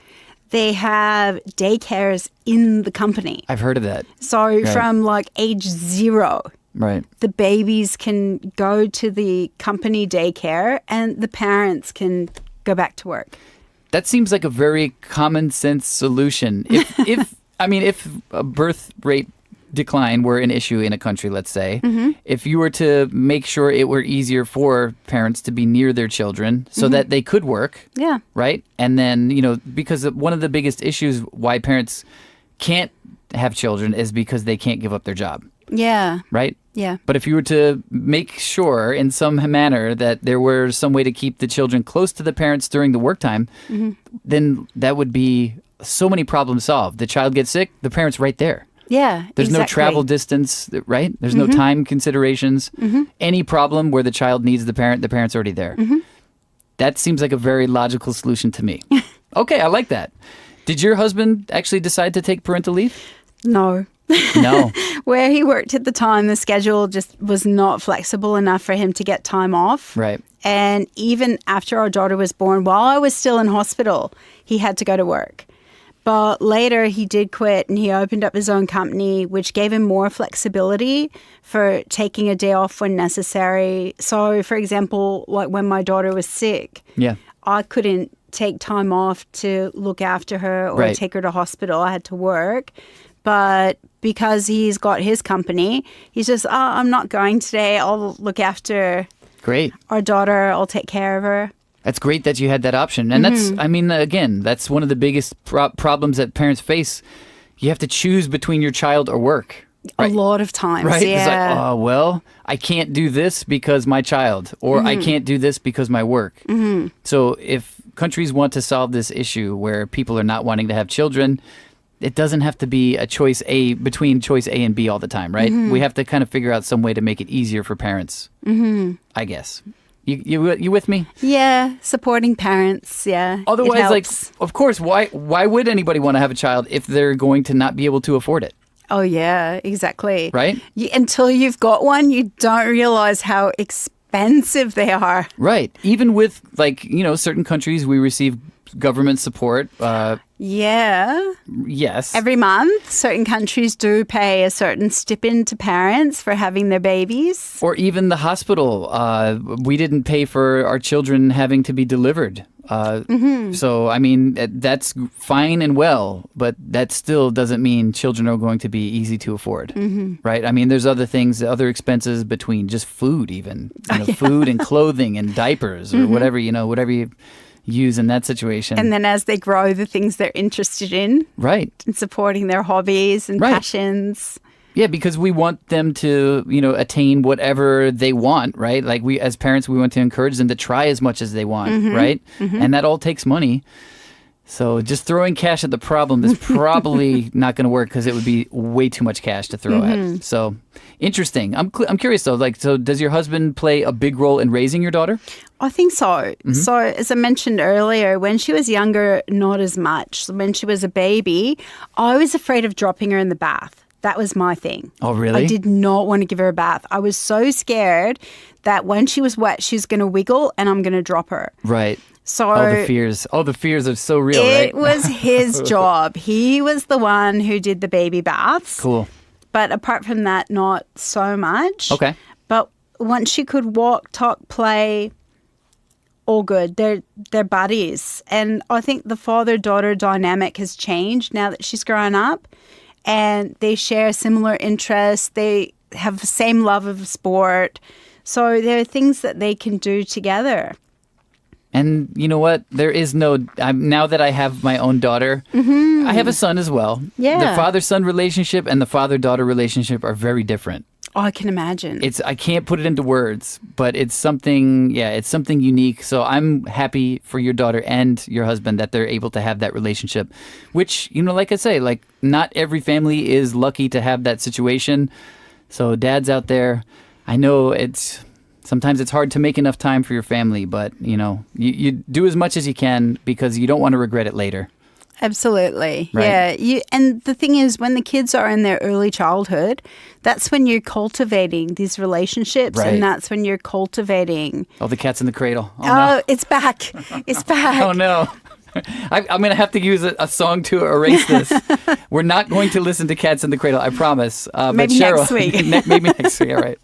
they have daycares in the company. I've heard of that. So from like age 0, the babies can go to the company daycare and the parents can go back to work. That seems like a very common sense solution. If a birth rate decline were an issue in a country, let's say, if you were to make sure it were easier for parents to be near their children so that they could work, Yeah. right? And then, because one of the biggest issues why parents can't have children is because they can't give up their job, Yeah. right? Yeah. But if you were to make sure in some manner that there were some way to keep the children close to the parents during the work time, then that would be so many problems solved. The child gets sick, the parent's right there. Yeah. There's no exactly. travel distance, right? There's no time considerations. Any problem where the child needs the parent's already there. That seems like a very logical solution to me. Okay, I like that. Did your husband actually decide to take parental leave? No. No. Where he worked at the time, the schedule just was not flexible enough for him to get time off. Right. And even after our daughter was born, while I was still in hospital, he had to go to work. But later he did quit and he opened up his own company, which gave him more flexibility for taking a day off when necessary. So, for example, like when my daughter was sick, Yeah. I couldn't take time off to look after her or Right. take her to hospital. I had to work. But because he's got his company, he's just, I'm not going today. I'll look after Great. our daughter. I'll take care of her. That's great that you had that option. And that's, I mean, again, that's one of the biggest problems that parents face. You have to choose between your child or work. A lot of times, Right? It's yeah. like, oh, well, I can't do this because my child, or I can't do this because my work. So if countries want to solve this issue where people are not wanting to have children, it doesn't have to be a choice between choice A and B all the time, right? We have to kind of figure out some way to make it easier for parents, I guess. You with me? Yeah, supporting parents, yeah. it Otherwise, like, helps. of course, why would anybody want to have a child if they're going to not be able to afford it? Oh, yeah, exactly. Right? Until you've got one, you don't realize how expensive they are. Right. Even with, like, certain countries, we receive government support. Yeah. Yes. Every month, certain countries do pay a certain stipend to parents for having their babies. Or even the hospital. We didn't pay for our children having to be delivered. So, I mean, that's fine and well, but that still doesn't mean children are going to be easy to afford, right? I mean, there's other things, other expenses between just food even, food and clothing and diapers or whatever you use in that situation. And then as they grow, the things they're interested in. Right. And supporting their hobbies and passions. Yeah, because we want them to, attain whatever they want, right? Like we, as parents, we want to encourage them to try as much as they want, right? And that all takes money. So just throwing cash at the problem is probably not going to work because it would be way too much cash to throw at. So interesting. I'm curious though. Like, so does your husband play a big role in raising your daughter? I think so. So as I mentioned earlier, when she was younger, not as much. When she was a baby, I was afraid of dropping her in the bath. That was my thing. Oh, really? I did not want to give her a bath. I was so scared that when she was wet, she's going to wiggle and I'm going to drop her. Right. So the fears are so real, right? It was his job. He was the one who did the baby baths. Cool. But apart from that, not so much. Okay. But once she could walk, talk, play, all good. They're buddies. And I think the father-daughter dynamic has changed now that she's grown up. And they share similar interests. They have the same love of sport. So there are things that they can do together. And you know what? There is now that I have my own daughter, I have a son as well. Yeah. The father-son relationship and the father-daughter relationship are very different. Oh, I can imagine. I can't put it into words, but it's something unique. So I'm happy for your daughter and your husband that they're able to have that relationship, which, like I say, like not every family is lucky to have that situation. So dads out there, I know sometimes it's hard to make enough time for your family, but you do as much as you can because you don't want to regret it later. Absolutely. Right. Yeah. And the thing is, when the kids are in their early childhood, that's when you're cultivating these relationships. Right. And that's when you're cultivating. Oh, the cat's in the cradle. Oh, No. it's back. It's back. Oh, no. I'm going to have to use a song to erase this. We're not going to listen to Cats in the Cradle, I promise. Maybe but Cheryl, next week. Maybe next week, all right.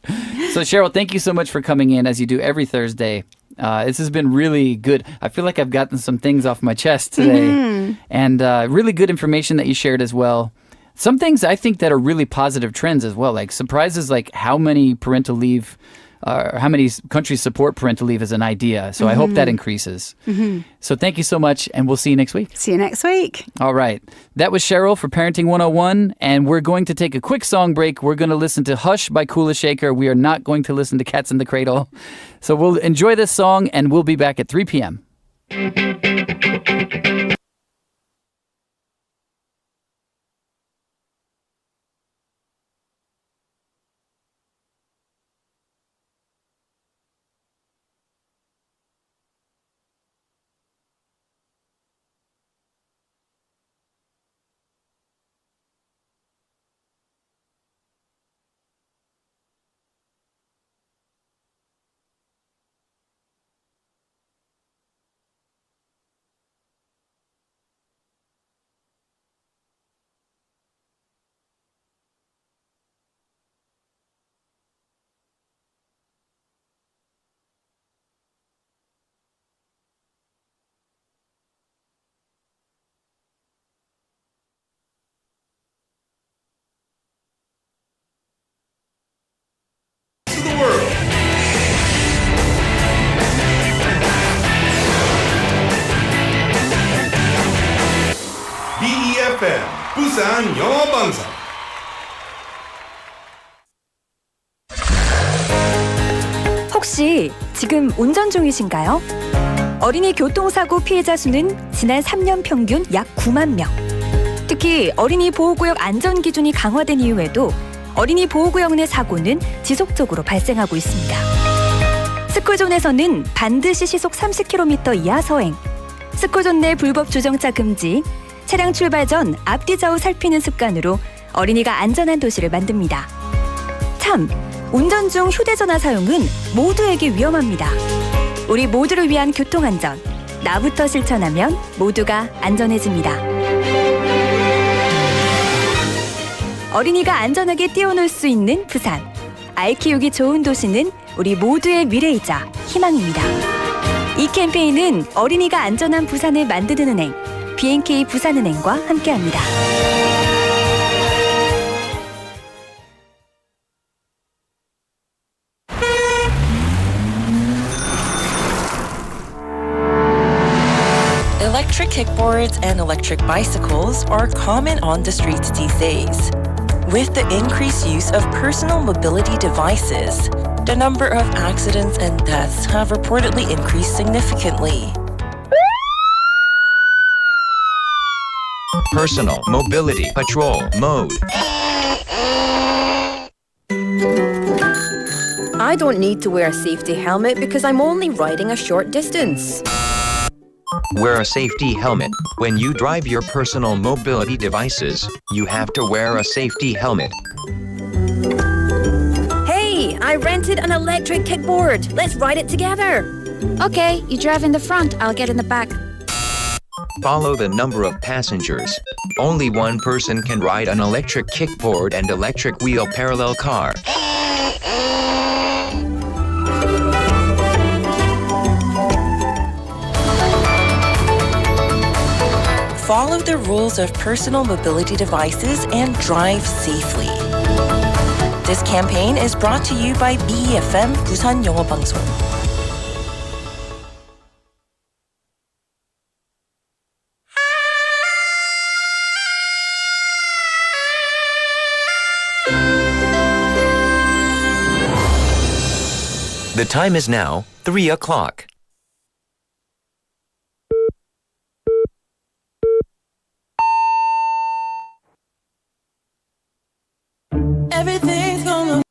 So, Cheryl, thank you so much for coming in as you do every Thursday. This has been really good. I feel like I've gotten some things off my chest today. And really good information that you shared as well. some things I think that are really positive trends as well. Like surprises, like how many parental leave, how many countries support parental leave as an idea. So I hope that increases. So thank you so much, and we'll see you next week. See you next week. All right. That was Cheryl for Parenting 101, and we're going to take a quick song break. We're going to listen to Hush by Kula Shaker. We are not going to listen to Cats in the Cradle. So we'll enjoy this song, and we'll be back at 3 p.m. BEFM 부산 영어방송. 혹시 지금 운전 중이신가요? 어린이 교통사고 피해자 수는 지난 3년 평균 약 9만 명. 특히 어린이 보호구역 안전 기준이 강화된 이후에도 어린이 보호구역 내 사고는 지속적으로 발생하고 있습니다. 스쿨존에서는 반드시 시속 30km 이하 서행, 스쿨존 내 불법 주정차 금지, 차량 출발 전 앞뒤 좌우 살피는 습관으로 어린이가 안전한 도시를 만듭니다. 참, 운전 중 휴대전화 사용은 모두에게 위험합니다. 우리 모두를 위한 교통안전, 나부터 실천하면 모두가 안전해집니다. 어린이가 안전하게 뛰어놀 수 있는 부산. 아이 키우기 좋은 도시는 우리 모두의 미래이자 희망입니다. 이 캠페인은 어린이가 안전한 부산을 만드는 은행, B&K 부산은행과 함께합니다. Electric kickboards and electric bicycles are common on the streets these days. With the increased use of personal mobility devices, the number of accidents and deaths have reportedly increased significantly. Personal Mobility Patrol Mode. I don't need to wear a safety helmet because I'm only riding a short distance. Wear a safety helmet. When you drive your personal mobility devices, you have to wear a safety helmet. Hey, I rented an electric kickboard. Let's ride it together. Okay, you drive in the front, I'll get in the back. Follow the number of passengers. Only one person can ride an electric kickboard and electric wheel parallel car. Follow the rules of personal mobility devices and drive safely. This campaign is brought to you by BEFM 부산영어방송. The time is now 3 o'clock. Everything's gonna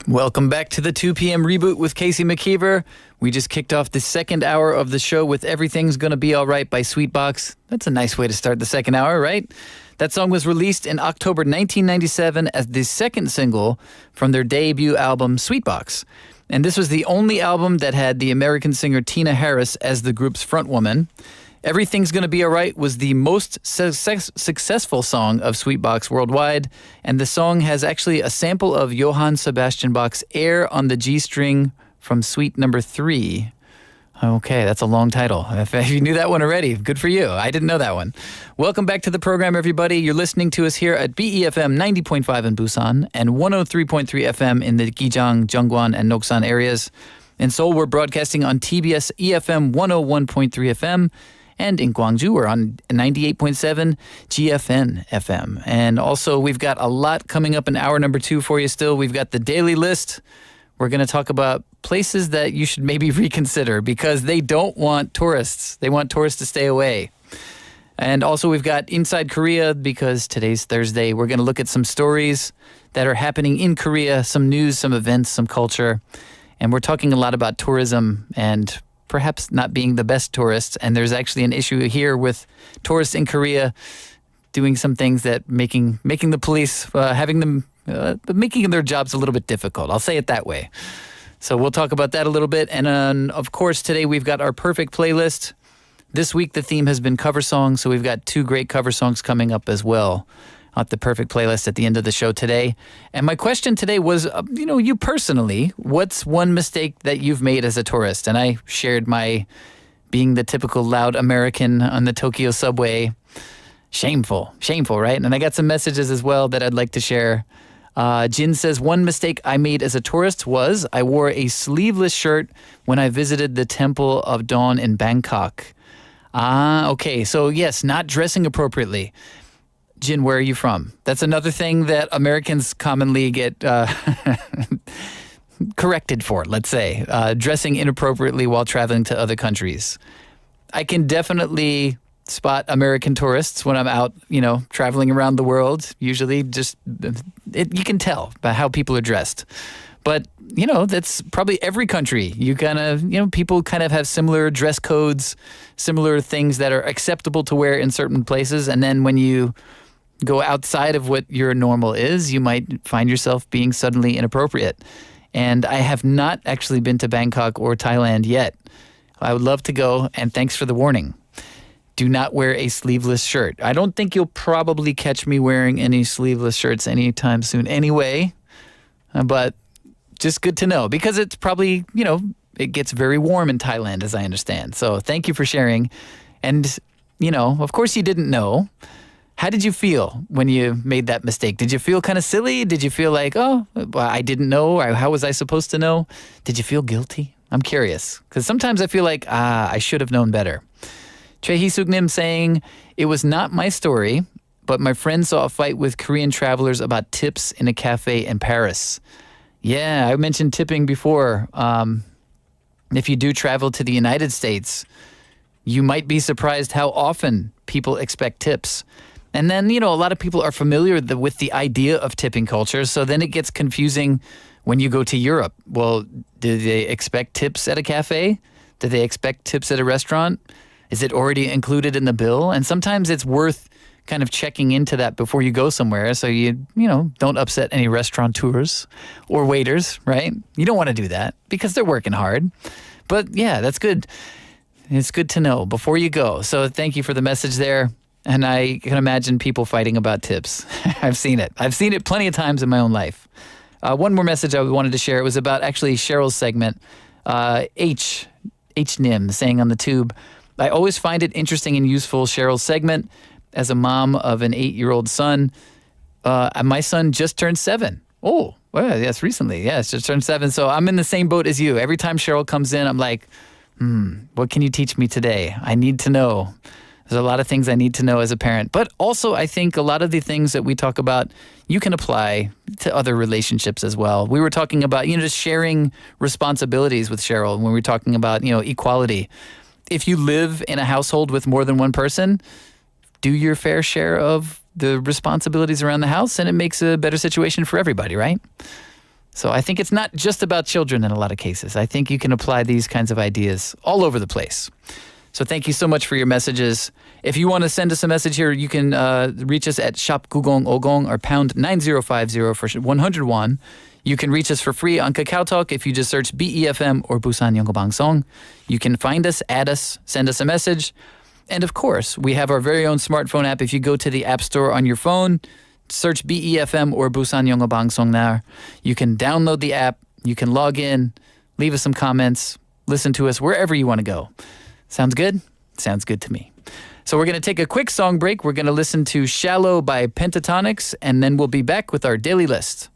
Welcome back to the 2 p.m. Reboot with Casey McKeever. We just kicked off the second hour of the show with Everything's Gonna Be Alright by Sweetbox. That's a nice way to start the second hour, right? That song was released in October 1997 as the second single from their debut album, Sweetbox. And this was the only album that had the American singer Tina Harris as the group's frontwoman. Everything's Gonna Be Alright was the most successful song of Sweetbox worldwide, and the song has actually a sample of Johann Sebastian Bach's Air on the G string from Suite Number 3. Okay, that's a long title. If you knew that one already, good for you. I didn't know that one. Welcome back to the program, everybody. You're listening to us here at BEFM 90.5 in Busan and 103.3 FM in the Gijang, Jeongwon, and Noksan areas. In Seoul, we're broadcasting on TBS EFM 101.3 FM. And in Gwangju, we're on 98.7 GFN FM. And also, we've got a lot coming up in hour number 2 for you still. We've got the daily list. We're going to talk about places that you should maybe reconsider because they don't want tourists. They want tourists to stay away. And also, we've got Inside Korea because today's Thursday. We're going to look at some stories that are happening in Korea, some news, some events, some culture. And we're talking a lot about tourism and perhaps not being the best tourists, and there's actually an issue here with tourists in Korea doing some things that making the police making their jobs a little bit difficult. I'll say it that way. So we'll talk about that a little bit, and of course today we've got our perfect playlist. This week the theme has been cover songs, so we've got 2 great cover songs coming up as well at the perfect playlist at the end of the show today. And my question today was, you personally, what's one mistake that you've made as a tourist? And I shared my being the typical loud American on the Tokyo subway. Shameful, right? And I got some messages as well that I'd like to share. Jin says, one mistake I made as a tourist was I wore a sleeveless shirt when I visited the Temple of Dawn in Bangkok. Okay. So yes, not dressing appropriately. Jin, where are you from? That's another thing that Americans commonly get corrected for, let's say, dressing inappropriately while traveling to other countries. I can definitely spot American tourists when I'm out, traveling around the world. Usually you can tell by how people are dressed. But, that's probably every country. You kind of, people kind of have similar dress codes, similar things that are acceptable to wear in certain places. And then when you go outside of what your normal is, you might find yourself being suddenly inappropriate. And I have not actually been to Bangkok or Thailand yet. I would love to go, and thanks for the warning. Do not wear a sleeveless shirt. I don't think you'll probably catch me wearing any sleeveless shirts anytime soon anyway, but just good to know because it's probably, it gets very warm in Thailand as I understand. So thank you for sharing. And, of course you didn't know. How did you feel when you made that mistake? Did you feel kind of silly? Did you feel like, well, I didn't know? Or how was I supposed to know? Did you feel guilty? I'm curious because sometimes I feel like, I should have known better. Choi Hee-suk Nim saying, it was not my story, but my friend saw a fight with Korean travelers about tips in a cafe in Paris. Yeah, I mentioned tipping before. If you do travel to the United States, you might be surprised how often people expect tips. And then, a lot of people are familiar with the idea of tipping culture, so then it gets confusing when you go to Europe. Well, do they expect tips at a cafe? Do they expect tips at a restaurant? Is it already included in the bill? And sometimes it's worth kind of checking into that before you go somewhere so you don't upset any restaurateurs or waiters, right? You don't want to do that because they're working hard. But yeah, that's good. It's good to know before you go. So thank you for the message there. And I can imagine people fighting about tips. I've seen it. I've seen it plenty of times in my own life. One more message I wanted to share. It was about actually Cheryl's segment. H. Nim saying on the tube, I always find it interesting and useful, Cheryl's segment. As a mom of an 8-year-old son, my son just turned 7. Oh, well, yes, recently. Yes, just turned 7. So I'm in the same boat as you. Every time Cheryl comes in, I'm like, what can you teach me today? I need to know. There's a lot of things I need to know as a parent. But also, I think a lot of the things that we talk about, you can apply to other relationships as well. We were talking about, just sharing responsibilities with Cheryl when we were talking about, equality. If you live in a household with more than one person, do your fair share of the responsibilities around the house, and it makes a better situation for everybody, right? So I think it's not just about children in a lot of cases. I think you can apply these kinds of ideas all over the place. So thank you so much for your messages. If you want to send us a message here, you can reach us at shop 9050 or pound 9050 for 101. You can reach us for free on Kakao Talk if you just search BEFM or 부산영어방송. You can find us, add us, send us a message. And of course, we have our very own smartphone app. If you go to the App Store on your phone, search BEFM or 부산영어방송 now. You can download the app, you can log in, leave us some comments, listen to us wherever you want to go. Sounds good? Sounds good to me. So we're going to take a quick song break. We're going to listen to Shallow by Pentatonics, and then we'll be back with our daily list.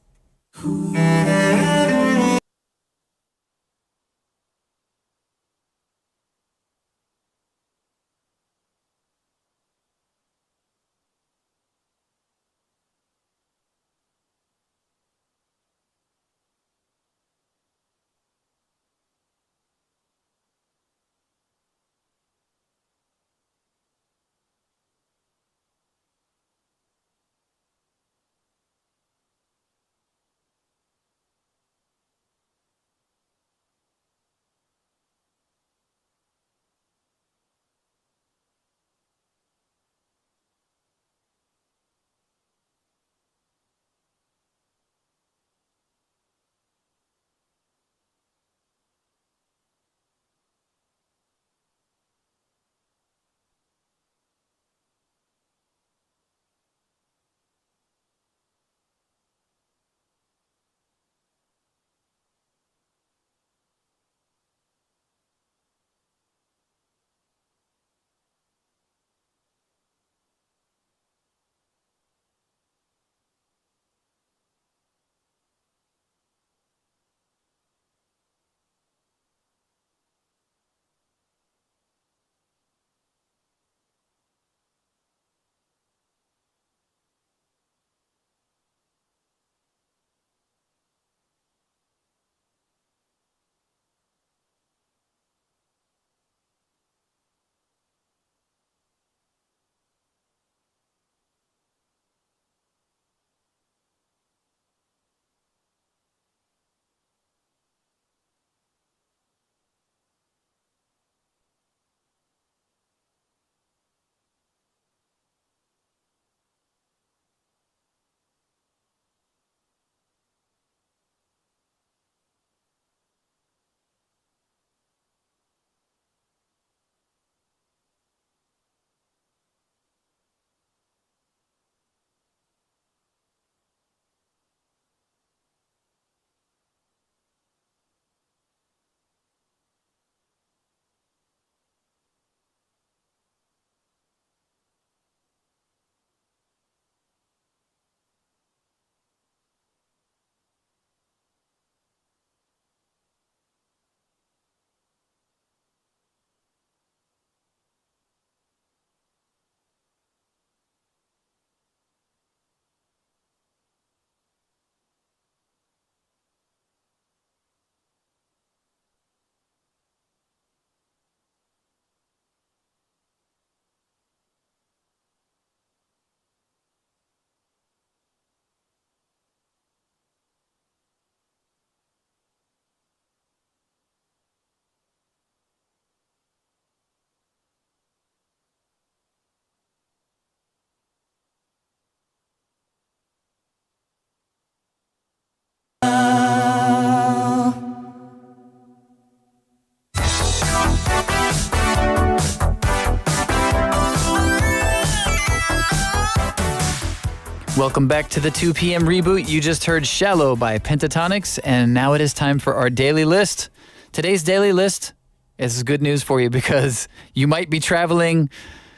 Welcome back to the 2 p.m. Reboot. You just heard Shallow by Pentatonics, and now it is time for our daily list. Today's daily list is good news for you because you might be traveling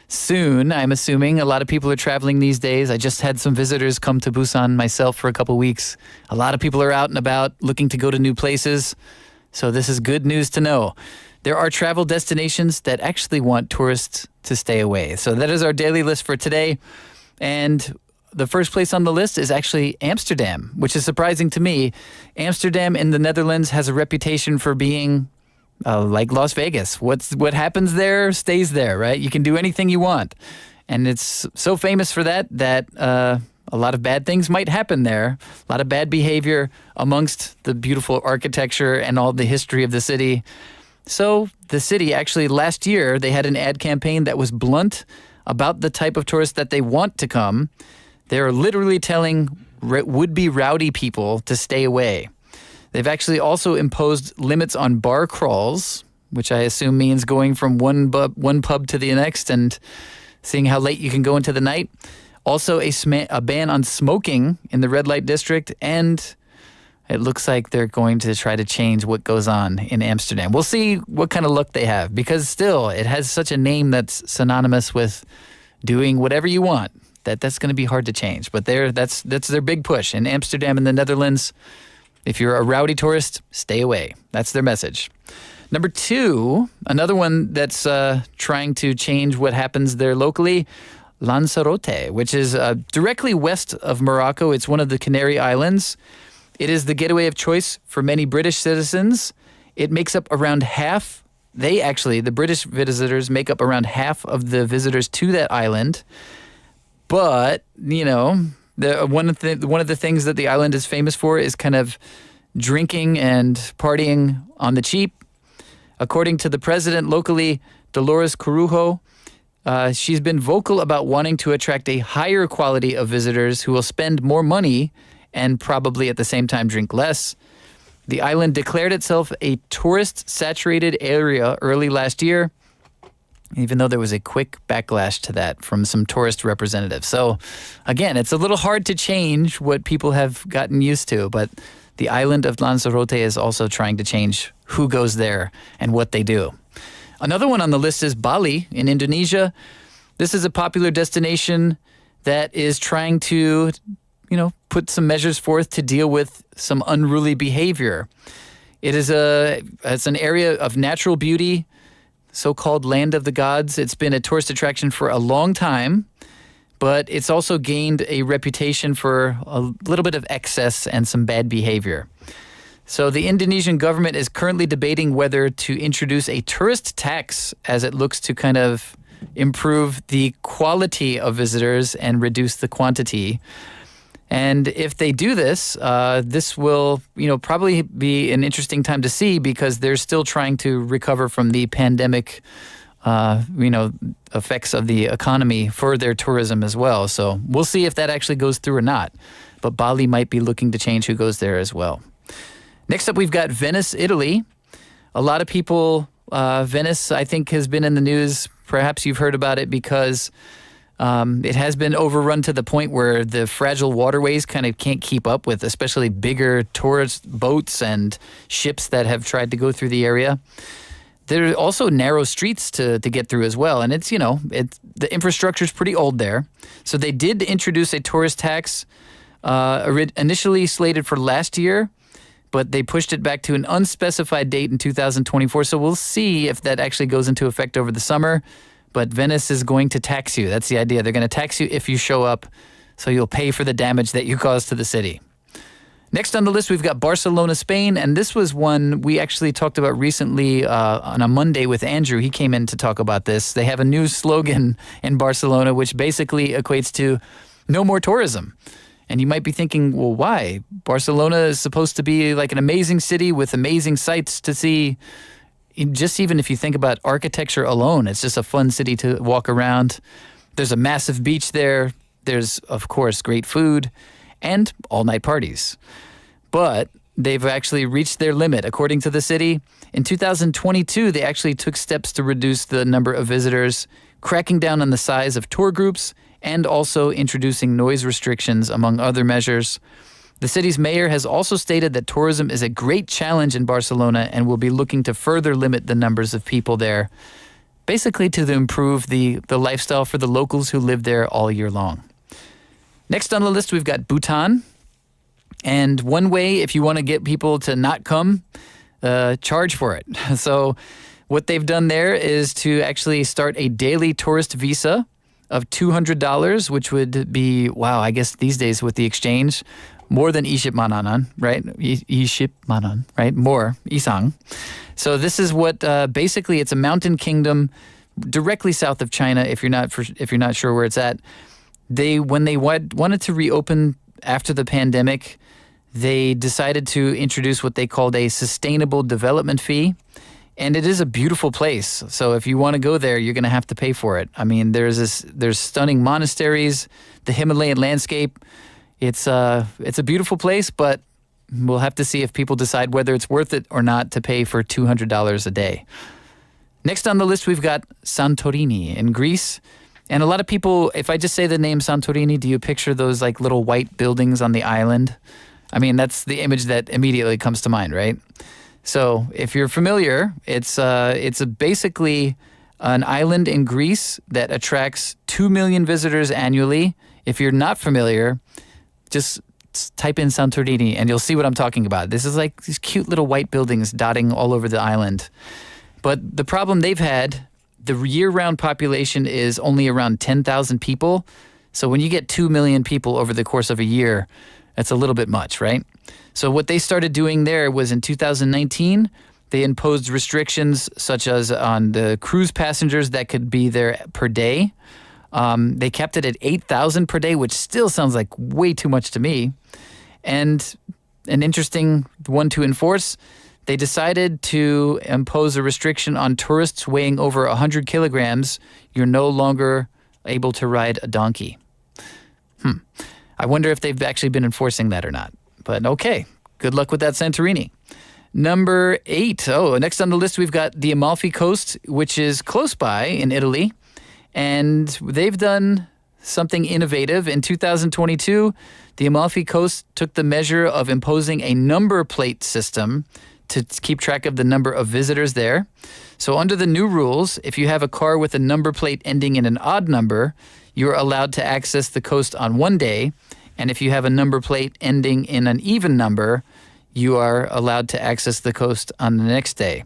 soon, I'm assuming. A lot of people are traveling these days. I just had some visitors come to Busan myself for a couple weeks. A lot of people are out and about looking to go to new places. So this is good news to know. There are travel destinations that actually want tourists to stay away. So that is our daily list for today. And the first place on the list is actually Amsterdam, which is surprising to me. Amsterdam in the Netherlands has a reputation for being like Las Vegas. What happens there stays there, right? You can do anything you want. And it's so famous for that a a lot of bad things might happen there. A lot of bad behavior amongst the beautiful architecture and all the history of the city. So the city actually last year, they had an ad campaign that was blunt about the type of tourists that they want to come. They're literally telling would-be rowdy people to stay away. They've actually also imposed limits on bar crawls, which I assume means going from one pub to the next and seeing how late you can go into the night. Also a ban on smoking in the red light district, and it looks like they're going to try to change what goes on in Amsterdam. We'll see what kind of luck they have, because still it has such a name that's synonymous with doing whatever you want. That's going to be hard to change. But that's their big push. In Amsterdam and the Netherlands, if you're a rowdy tourist, stay away. That's their message. Number 2, another one that's trying to change what happens there locally, Lanzarote, which is directly west of Morocco. It's one of the Canary Islands. It is the getaway of choice for many British citizens. It makes up around half. The British visitors make up around half of the visitors to that island. But, you know, one of the things that the island is famous for is kind of drinking and partying on the cheap. According to the president locally, Dolores Corujo, she's been vocal about wanting to attract a higher quality of visitors who will spend more money and probably at the same time drink less. The island declared itself a tourist-saturated area early last year, even though there was a quick backlash to that from some tourist representatives. So, again, it's a little hard to change what people have gotten used to, but the island of Lanzarote is also trying to change who goes there and what they do. Another one on the list is Bali in Indonesia. This is a popular destination that is trying to, put some measures forth to deal with some unruly behavior. It's an area of natural beauty, so-called land of the gods. It's been a tourist attraction for a long time, but it's also gained a reputation for a little bit of excess and some bad behavior. So the Indonesian government is currently debating whether to introduce a tourist tax as it looks to kind of improve the quality of visitors and reduce the quantity. And if they do this, this will, probably be an interesting time to see, because they're still trying to recover from the pandemic, effects of the economy for their tourism as well. So we'll see if that actually goes through or not. But Bali might be looking to change who goes there as well. Next up, we've got Venice, Italy. A lot of people, Venice, I think, has been in the news. Perhaps you've heard about it because it has been overrun to the point where the fragile waterways kind of can't keep up with, especially bigger tourist boats and ships that have tried to go through the area. There are also narrow streets to get through as well. And the infrastructure is pretty old there. So they did introduce a tourist tax initially slated for last year, but they pushed it back to an unspecified date in 2024. So we'll see if that actually goes into effect over the summer. But Venice is going to tax you. That's the idea. They're going to tax you if you show up, so you'll pay for the damage that you caused to the city. Next on the list, we've got Barcelona, Spain. And this was one we actually talked about recently on a Monday with Andrew. He came in to talk about this. They have a new slogan in Barcelona, which basically equates to no more tourism. And you might be thinking, well, why? Barcelona is supposed to be like an amazing city with amazing sights to see. Just even if you think about architecture alone, it's just a fun city to walk around. There's a massive beach there. There's, of course, great food and all-night parties. But they've actually reached their limit. According to the city, in 2022, they actually took steps to reduce the number of visitors, cracking down on the size of tour groups, and also introducing noise restrictions, among other measures. The city's mayor has also stated that tourism is a great challenge in Barcelona and will be looking to further limit the numbers of people there, basically to improve the lifestyle for the locals who live there all year long. Next on the list, we've got Bhutan. And one way, if you want to get people to not come, charge for it. So what they've done there is to actually start a daily tourist visa of $200, which would be, I guess these days with the exchange, more than 20만 원, right? 20만 원, right? More, 이상. So this is what basically it's a mountain kingdom directly south of China. If you're not sure where it's at, when they wanted to reopen after the pandemic, they decided to introduce what they called a sustainable development fee. And it is a beautiful place. So if you want to go there, you're going to have to pay for it. I mean, there's stunning monasteries, the Himalayan landscape. It's a beautiful place, but we'll have to see if people decide whether it's worth it or not to pay for $200 a day. Next on the list, we've got Santorini in Greece. And a lot of people, if I just say the name Santorini, do you picture those like little white buildings on the island? I mean, that's the image that immediately comes to mind, right? So if you're familiar, it's basically an island in Greece that attracts 2 million visitors annually. If you're not familiar, just type in Santorini and you'll see what I'm talking about. This is like these cute little white buildings dotting all over the island. But the problem they've had, the year-round population is only around 10,000 people. So when you get 2 million people over the course of a year, that's a little bit much, right? So what they started doing there was in 2019, they imposed restrictions such as on the cruise passengers that could be there per day. They kept it at 8,000 per day, which still sounds like way too much to me. And an interesting one to enforce, they decided to impose a restriction on tourists weighing over 100 kilograms. You're no longer able to ride a donkey. I wonder if they've actually been enforcing that or not. But okay, good luck with that, Santorini. Number 8. Next on the list, we've got the Amalfi Coast, which is close by in Italy. And they've done something innovative. In 2022, the Amalfi Coast took the measure of imposing a number plate system to keep track of the number of visitors there. So under the new rules, if you have a car with a number plate ending in an odd number, you're allowed to access the coast on one day. And if you have a number plate ending in an even number, you are allowed to access the coast on the next day.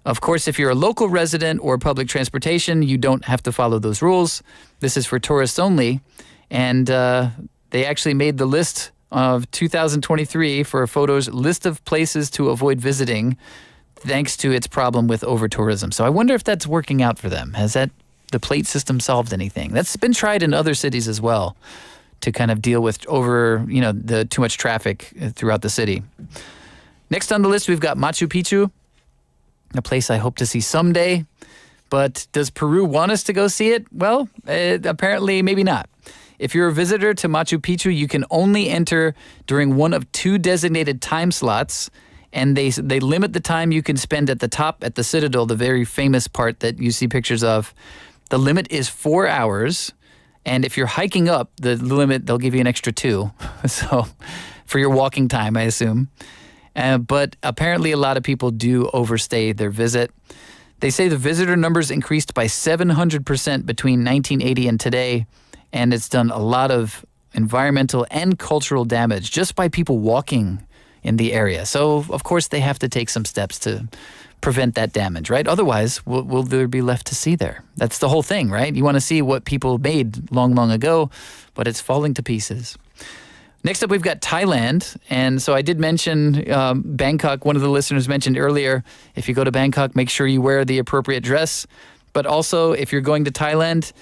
Of course, if you're a local resident or public transportation, you don't have to follow those rules. This is for tourists only. And they actually made the list of 2023 for photos list of places to avoid visiting thanks to its problem with over-tourism. So I wonder if that's working out for them. Has the plate system solved anything? That's been tried in other cities as well to kind of deal with the too much traffic throughout the city. Next on the list, we've got Machu Picchu, a place I hope to see someday. But does Peru want us to go see it? Well, apparently maybe not. If you're a visitor to Machu Picchu, you can only enter during one of 2 designated time slots, and they limit the time you can spend at the top at the Citadel, the very famous part that you see pictures of. The limit is 4 hours, and if you're hiking up, the limit, they'll give you an extra 2. So for your walking time, I assume. But apparently a lot of people do overstay their visit. They say the visitor numbers increased by 700% between 1980 and today, and it's done a lot of environmental and cultural damage just by people walking in the area. So, of course, they have to take some steps to prevent that damage, right? Otherwise, will there be left to see there? That's the whole thing, right? You want to see what people made long, long ago, but it's falling to pieces. Next up, we've got Thailand. And so I did mention Bangkok. One of the listeners mentioned earlier, if you go to Bangkok, make sure you wear the appropriate dress. But also, if you're going to Thailand,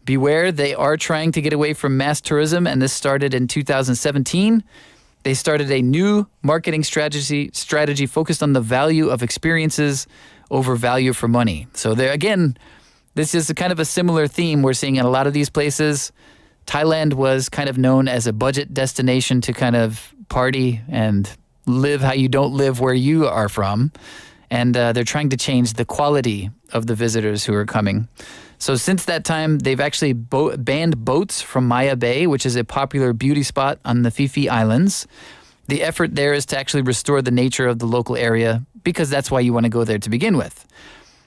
beware, they are trying to get away from mass tourism, and this started in 2017. They started a new marketing strategy focused on the value of experiences over value for money. So there again, this is a kind of a similar theme we're seeing in a lot of these places. Thailand was kind of known as a budget destination to kind of party and live how you don't live where you are from. And they're trying to change the quality of the visitors who are coming. So since that time, they've actually banned boats from Maya Bay, which is a popular beauty spot on the Phi Phi Islands. The effort there is to actually restore the nature of the local area because that's why you want to go there to begin with.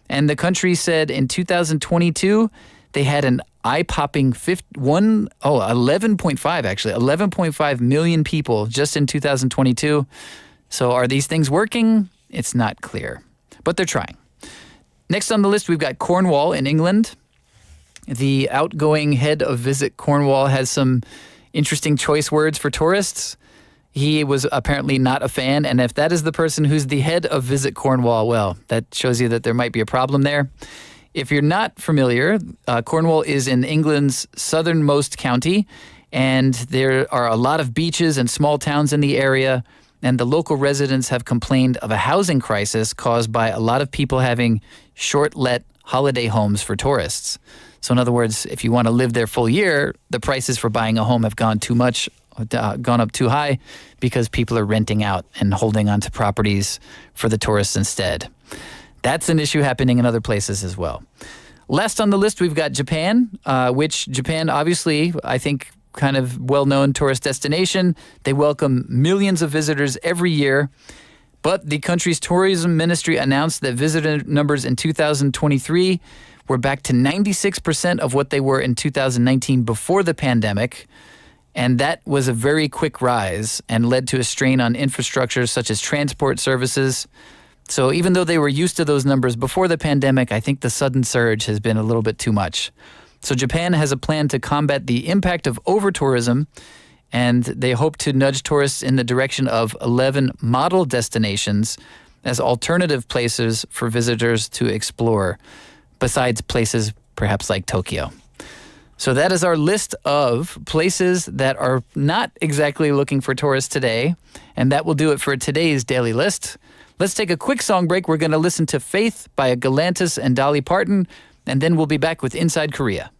And the country said in 2022, they had an eye-popping 11.5 million people just in 2022. So are these things working? It's not clear, but they're trying. Next on the list, we've got Cornwall in England. The outgoing head of Visit Cornwall has some interesting choice words for tourists. He was apparently not a fan, and if that is the person who's the head of Visit Cornwall, well, that shows you that there might be a problem there. If you're not familiar, Cornwall is in England's southernmost county, and there are a lot of beaches and small towns in the area, and the local residents have complained of a housing crisis caused by a lot of people having short-let holiday homes for tourists. So in other words, if you want to live there full year, the prices for buying a home have gone up too high because people are renting out and holding onto properties for the tourists instead. That's an issue happening in other places as well. Last on the list, we've got Japan, which Japan, obviously, I think, kind of well-known tourist destination. They welcome millions of visitors every year. But the country's tourism ministry announced that visitor numbers in 2023 were back to 96% of what they were in 2019 before the pandemic. And that was a very quick rise and led to a strain on infrastructure such as transport services. So even though they were used to those numbers before the pandemic, I think the sudden surge has been a little bit too much. So Japan has a plan to combat the impact of over-tourism, and they hope to nudge tourists in the direction of 11 model destinations as alternative places for visitors to explore, besides places perhaps like Tokyo. So that is our list of places that are not exactly looking for tourists today, and that will do it for today's Daily List. Let's take a quick song break. We're going to listen to Faith by Galantis and Dolly Parton, and then we'll be back with Inside Korea.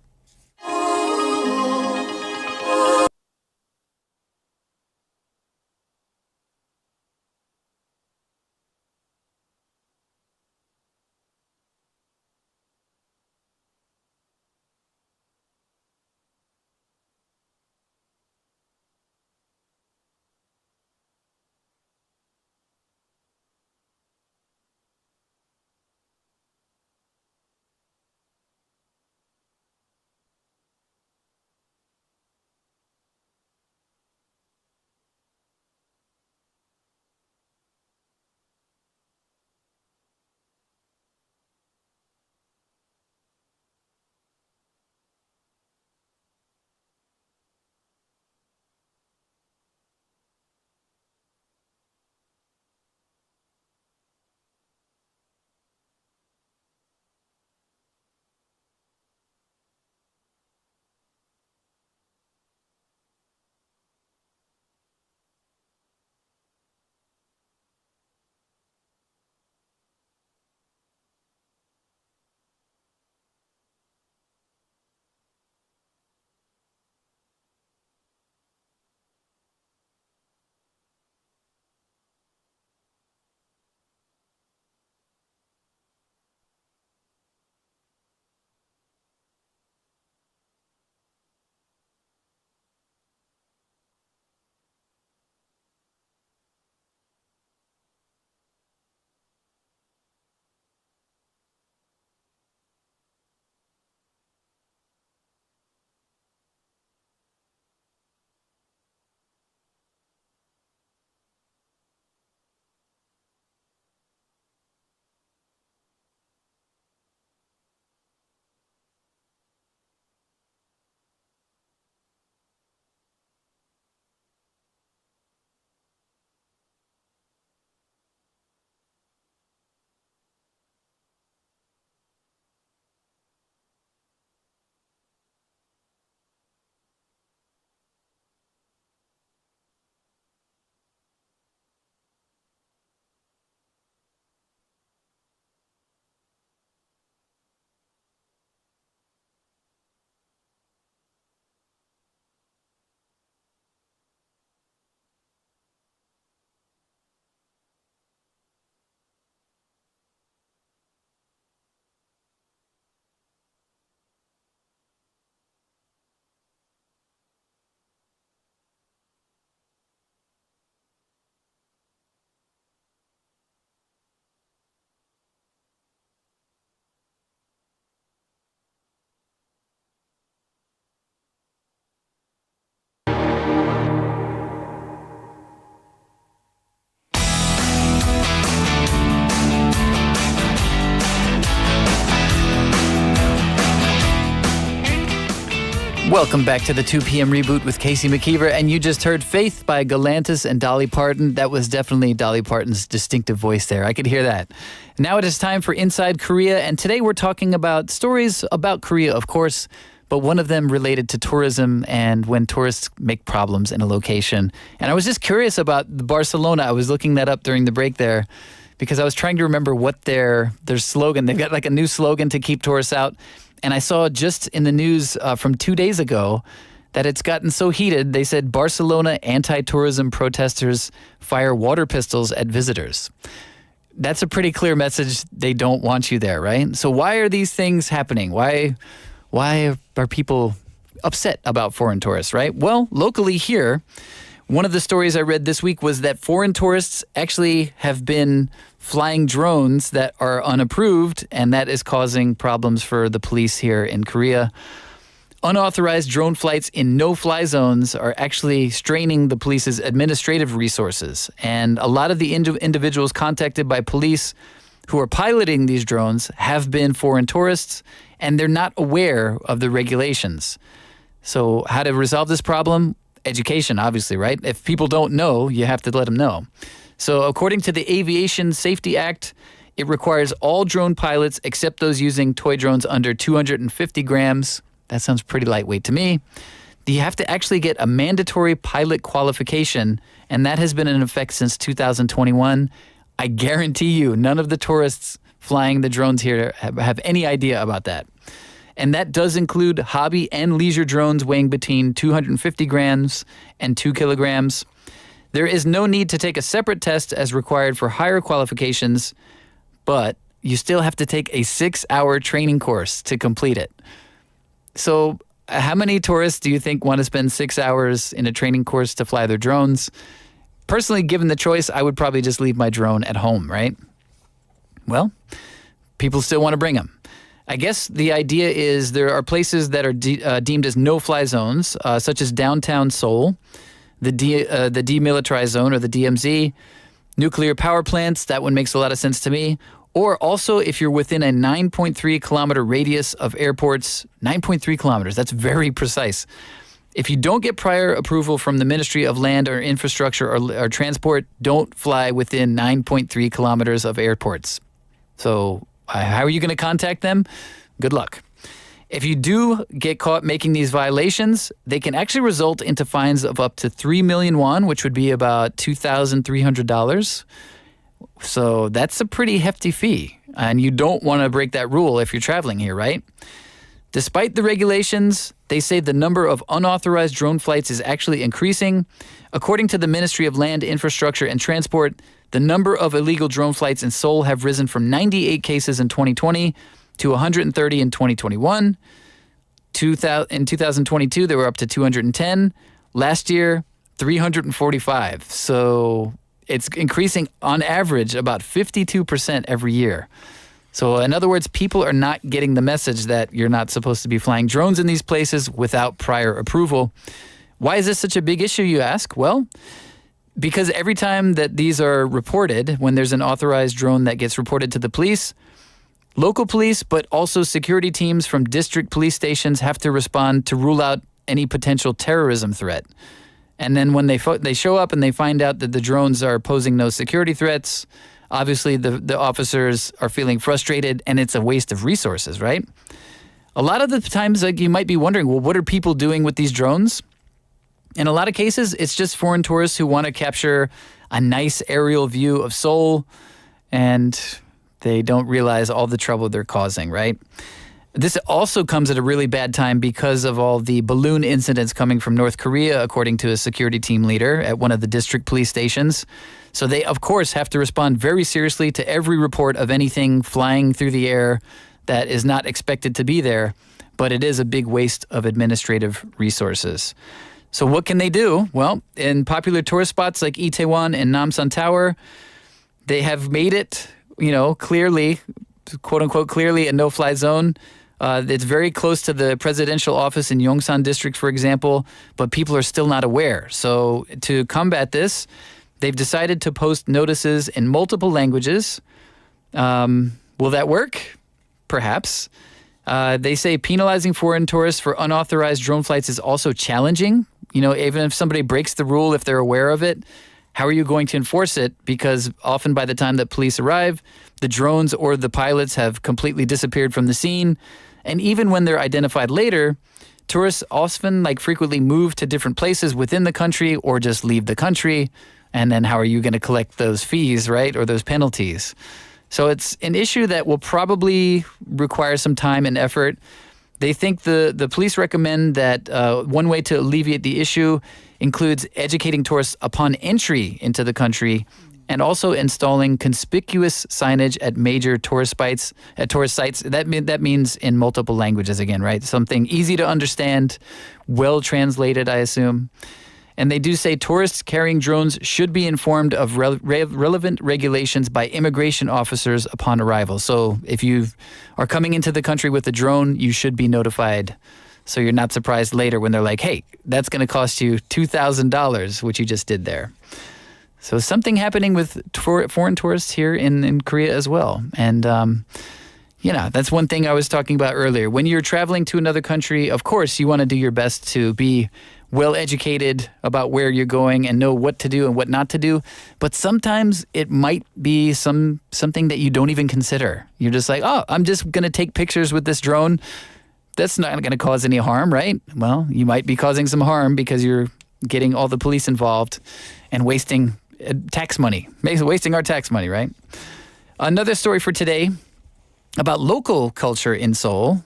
Welcome back to the 2 p.m. Reboot with Casey McKeever, and you just heard Faith by Galantis and Dolly Parton. That was definitely Dolly Parton's distinctive voice there. I could hear that. Now it is time for Inside Korea, and today we're talking about stories about Korea, of course, but one of them related to tourism and when tourists make problems in a location. And I was just curious about Barcelona. I was looking that up during the break there because I was trying to remember what their slogan. They've got like a new slogan to keep tourists out. And I saw just in the news from 2 days ago that it's gotten so heated, they said Barcelona anti-tourism protesters fire water pistols at visitors. That's a pretty clear message. They don't want you there, right? So why are these things happening? Why are people upset about foreign tourists, right? Well, locally here, one of the stories I read this week was that foreign tourists actually have been flying drones that are unapproved, and that is causing problems for the police here in Korea. Unauthorized drone flights in no-fly zones are actually straining the police's administrative resources. And a lot of the individuals contacted by police who are piloting these drones have been foreign tourists, and they're not aware of the regulations. So how to resolve this problem? Education, obviously, right? If people don't know, you have to let them know. So according to the Aviation Safety Act, it requires all drone pilots, except those using toy drones under 250 grams. That sounds pretty lightweight to me. You have to actually get a mandatory pilot qualification, and that has been in effect since 2021. I guarantee you, none of the tourists flying the drones here have any idea about that. And that does include hobby and leisure drones weighing between 250 grams and 2 kilograms. There is no need to take a separate test as required for higher qualifications, but you still have to take a 6-hour training course to complete it. So how many tourists do you think want to spend 6 hours in a training course to fly their drones? Personally, given the choice, I would probably just leave my drone at home, right? Well, people still want to bring them. I guess the idea is there are places that are deemed as no-fly zones, such as downtown Seoul, the demilitarized zone, or the DMZ, nuclear power plants. That one makes a lot of sense to me. Or also if you're within a 9.3 kilometer radius of airports. 9.3 kilometers, that's very precise. If you don't get prior approval from the Ministry of Land or Infrastructure or Transport, don't fly within 9.3 kilometers of airports. So how are you going to contact them? Good luck. If you do get caught making these violations, they can actually result into fines of up to 3 million won, which would be about $2,300. So that's a pretty hefty fee. And you don't want to break that rule if you're traveling here, right? Despite the regulations, they say the number of unauthorized drone flights is actually increasing. According to the Ministry of Land, Infrastructure and Transport, the number of illegal drone flights in Seoul have risen from 98 cases in 2020 to 130 in 2021. In 2022, they were up to 210. Last year, 345. So it's increasing on average about 52% every year. So in other words, people are not getting the message that you're not supposed to be flying drones in these places without prior approval. Why is this such a big issue, you ask? Well, because every time that these are reported, when there's an authorized drone that gets reported to the police, local police, but also security teams from district police stations have to respond to rule out any potential terrorism threat. And then when they show up and they find out that the drones are posing no security threats, obviously the officers are feeling frustrated, and it's a waste of resources, right? A lot of the times, like, you might be wondering, well, what are people doing with these drones? In a lot of cases, it's just foreign tourists who want to capture a nice aerial view of Seoul, and they don't realize all the trouble they're causing, right? This also comes at a really bad time because of all the balloon incidents coming from North Korea, according to a security team leader at one of the district police stations. So they, of course, have to respond very seriously to every report of anything flying through the air that is not expected to be there, but it is a big waste of administrative resources. So what can they do? Well, in popular tourist spots like Itaewon and Namsan Tower, they have made it, clearly, quote unquote, clearly a no-fly zone. It's very close to the presidential office in Yongsan district, for example, but people are still not aware. So to combat this, they've decided to post notices in multiple languages. Will that work? Perhaps. They say penalizing foreign tourists for unauthorized drone flights is also challenging. Even if somebody breaks the rule, if they're aware of it, how are you going to enforce it? Because often by the time that police arrive, the drones or the pilots have completely disappeared from the scene. And even when they're identified later, tourists often frequently move to different places within the country or just leave the country. And then how are you going to collect those fees, right? Or those penalties? So it's an issue that will probably require some time and effort. They think the police recommend that one way to alleviate the issue includes educating tourists upon entry into the country and also installing conspicuous signage at major tourist sites. That means in multiple languages again, right? Something easy to understand, well translated, I assume. And they do say tourists carrying drones should be informed of relevant regulations by immigration officers upon arrival. So if you are coming into the country with a drone, you should be notified. So you're not surprised later when they're like, hey, that's going to cost you $2,000, which you just did there. So something happening with foreign tourists here in Korea as well. And, that's one thing I was talking about earlier. When you're traveling to another country, of course, you want to do your best to be well educated about where you're going and know what to do and what not to do. But sometimes it might be something that you don't even consider. You're just like, oh, I'm just going to take pictures with this drone. That's not going to cause any harm, right? Well, you might be causing some harm because you're getting all the police involved and wasting tax money, wasting our tax money, right? Another story for today about local culture in Seoul,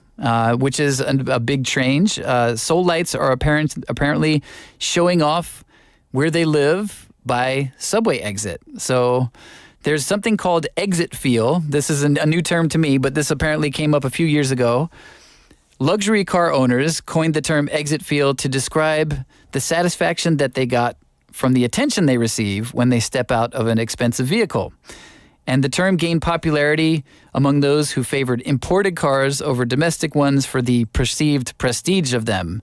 which is a big change. Seoul lights are apparently showing off where they live by subway exit. So there's something called exit feel. This is a new term to me, but this apparently came up a few years ago. Luxury car owners coined the term exit feel to describe the satisfaction that they got from the attention they receive when they step out of an expensive vehicle. And the term gained popularity among those who favored imported cars over domestic ones for the perceived prestige of them.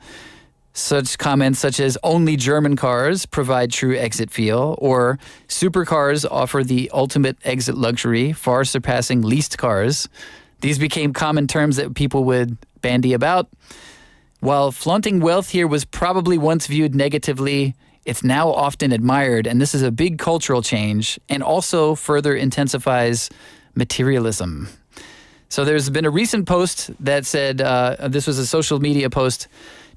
Such comments such as only German cars provide true exit feel, or supercars offer the ultimate exit luxury, far surpassing leased cars. These became common terms that people would bandy about. While flaunting wealth here was probably once viewed negatively, it's now often admired, and this is a big cultural change and also further intensifies materialism. So there's been a recent post that said, this was a social media post,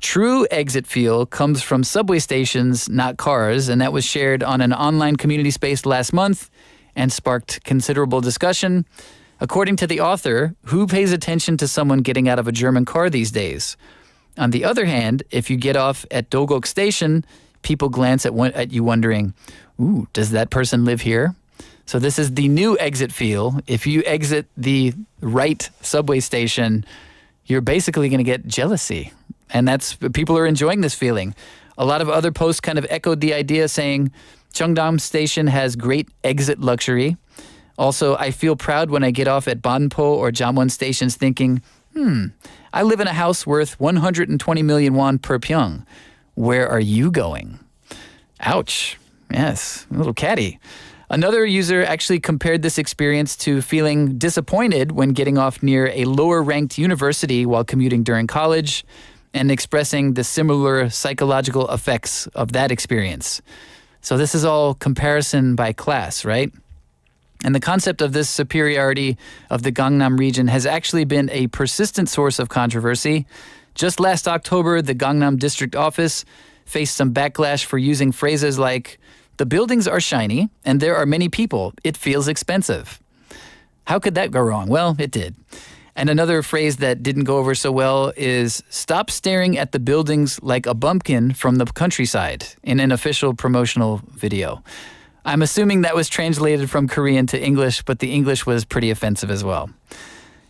true exit feel comes from subway stations, not cars, and that was shared on an online community space last month and sparked considerable discussion. According to the author, who pays attention to someone getting out of a German car these days? On the other hand, if you get off at Dogok Station, people glance at you wondering, ooh, does that person live here? So this is the new exit feel. If you exit the right subway station, you're basically going to get jealousy. And people are enjoying this feeling. A lot of other posts kind of echoed the idea saying, Cheongdam Station has great exit luxury. Also, I feel proud when I get off at Banpo or Jamwon stations thinking, I live in a house worth 120 million won per pyong. Where are you going? Ouch. Yes, a little catty. Another user actually compared this experience to feeling disappointed when getting off near a lower-ranked university while commuting during college and expressing the similar psychological effects of that experience. So this is all comparison by class, right? And the concept of this superiority of the Gangnam region has actually been a persistent source of controversy. Just last October, the Gangnam district office faced some backlash for using phrases like, the buildings are shiny and there are many people. It feels expensive. How could that go wrong? Well, it did. And another phrase that didn't go over so well is, stop staring at the buildings like a bumpkin from the countryside in an official promotional video. I'm assuming that was translated from Korean to English, but the English was pretty offensive as well.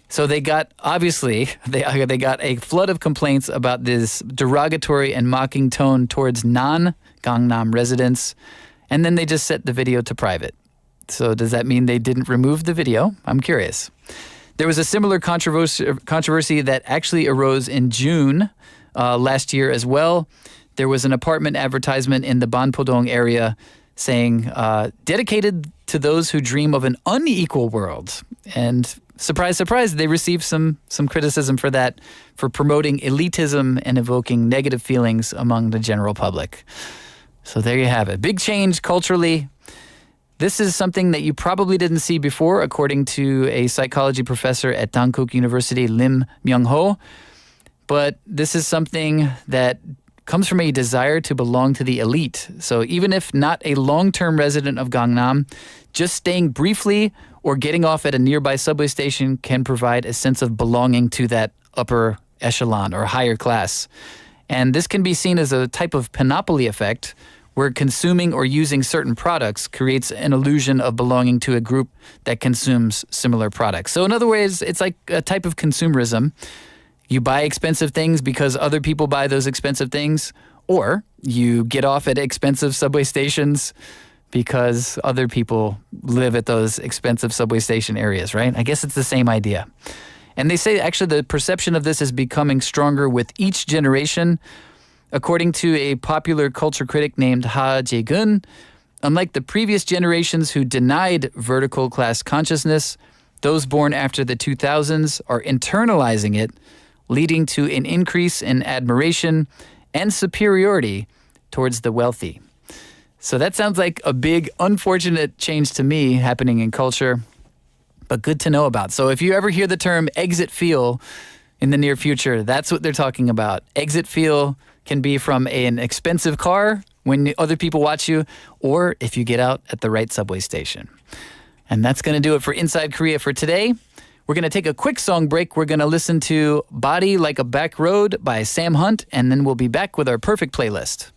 So they got a flood of complaints about this derogatory and mocking tone towards non-Gangnam residents, and then they just set the video to private. So does that mean they didn't remove the video? I'm curious. There was a similar controversy that actually arose in June last year as well. There was an apartment advertisement in the Banpodong area saying, dedicated to those who dream of an unequal world. And surprise, surprise, they received some criticism for that, for promoting elitism and evoking negative feelings among the general public. So there you have it. Big change culturally. This is something that you probably didn't see before, according to a psychology professor at Dankook University, Lim Myung-ho. But this is something that comes from a desire to belong to the elite. So even if not a long-term resident of Gangnam, just staying briefly or getting off at a nearby subway station can provide a sense of belonging to that upper echelon or higher class. And this can be seen as a type of panoply effect, where consuming or using certain products creates an illusion of belonging to a group that consumes similar products. So in other words, it's like a type of consumerism. You buy expensive things because other people buy those expensive things, or you get off at expensive subway stations because other people live at those expensive subway station areas, right? I guess it's the same idea. And they say actually the perception of this is becoming stronger with each generation. According to a popular culture critic named Ha Jae-gun, unlike the previous generations who denied vertical class consciousness, those born after the 2000s are internalizing it, leading to an increase in admiration and superiority towards the wealthy. So that sounds like a big, unfortunate change to me happening in culture, but good to know about. So if you ever hear the term exit feel in the near future, that's what they're talking about. Exit feel can be from an expensive car when other people watch you, or if you get out at the right subway station. And that's going to do it for Inside Korea for today. We're going to take a quick song break. We're going to listen to Body Like a Back Road by Sam Hunt, and then we'll be back with our perfect playlist.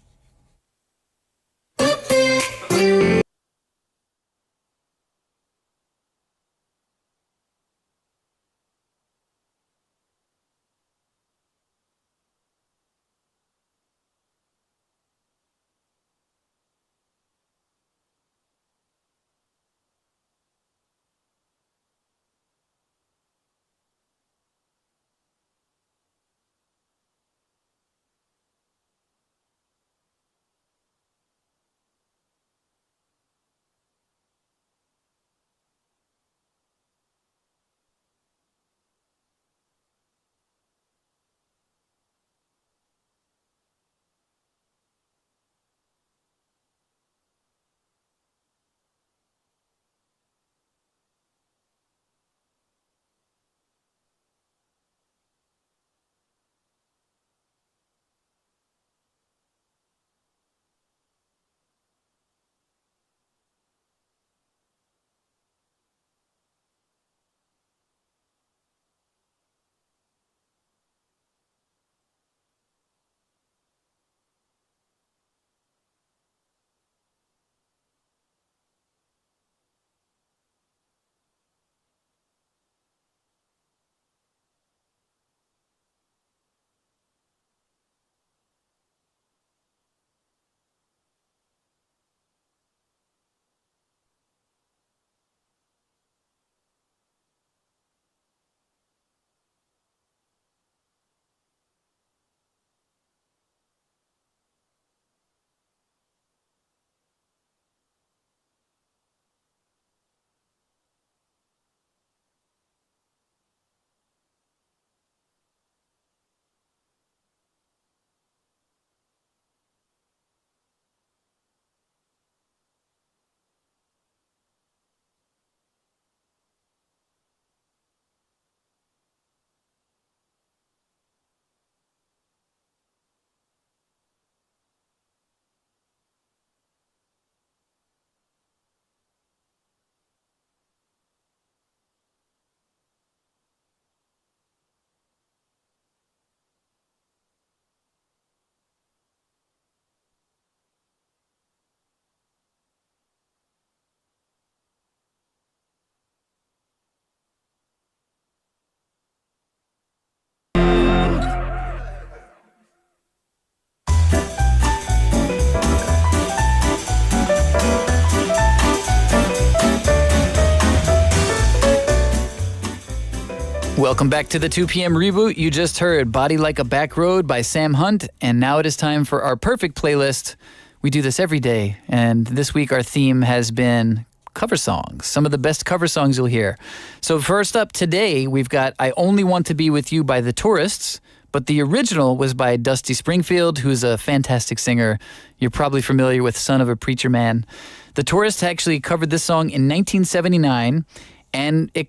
Welcome back to the 2 p.m. Reboot. You just heard Body Like a Back Road by Sam Hunt, and now it is time for our perfect playlist. We do this every day, and this week our theme has been cover songs, some of the best cover songs you'll hear. So first up today, we've got I Only Want to Be With You by The Tourists, but the original was by Dusty Springfield, who's a fantastic singer. You're probably familiar with Son of a Preacher Man. The Tourists actually covered this song in 1979, and it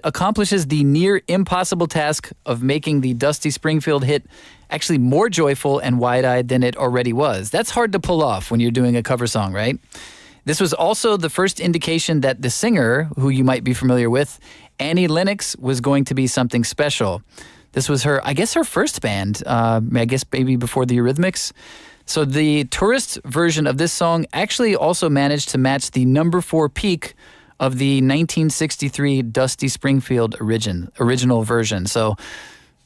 accomplishes the near impossible task of making the Dusty Springfield hit actually more joyful and wide-eyed than it already was. That's hard to pull off when you're doing a cover song, right? This was also the first indication that the singer, who you might be familiar with, Annie Lennox, was going to be something special. This was her first band, maybe before the Eurythmics. So the Tourist version of this song actually also managed to match the number 4 peak of the 1963 Dusty Springfield original version. So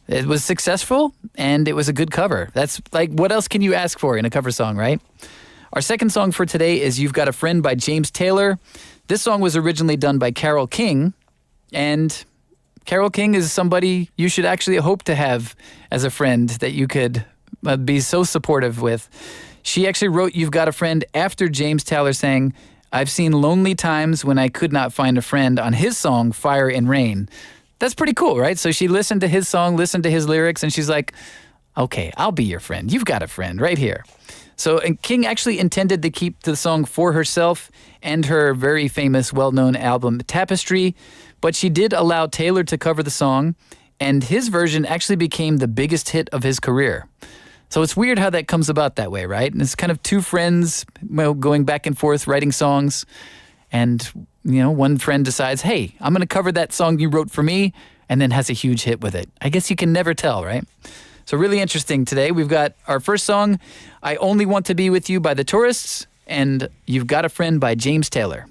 it was successful, and it was a good cover. That's like, what else can you ask for in a cover song, right? Our second song for today is You've Got a Friend by James Taylor. This song was originally done by Carole King, and Carole King is somebody you should actually hope to have as a friend that you could be so supportive with. She actually wrote You've Got a Friend after James Taylor sang, I've seen lonely times when I could not find a friend on his song, Fire and Rain. That's pretty cool, right? So she listened to his song, listened to his lyrics, and she's like, okay, I'll be your friend. You've got a friend right here. So and King actually intended to keep the song for herself and her very famous, well-known album, Tapestry, but she did allow Taylor to cover the song, and his version actually became the biggest hit of his career. So it's weird how that comes about that way, right? And it's kind of two friends going back and forth writing songs, and one friend decides, hey, I'm going to cover that song you wrote for me, and then has a huge hit with it. I guess you can never tell, right? So really interesting today. We've got our first song, I Only Want to Be With You by The Tourists, and You've Got a Friend by James Taylor.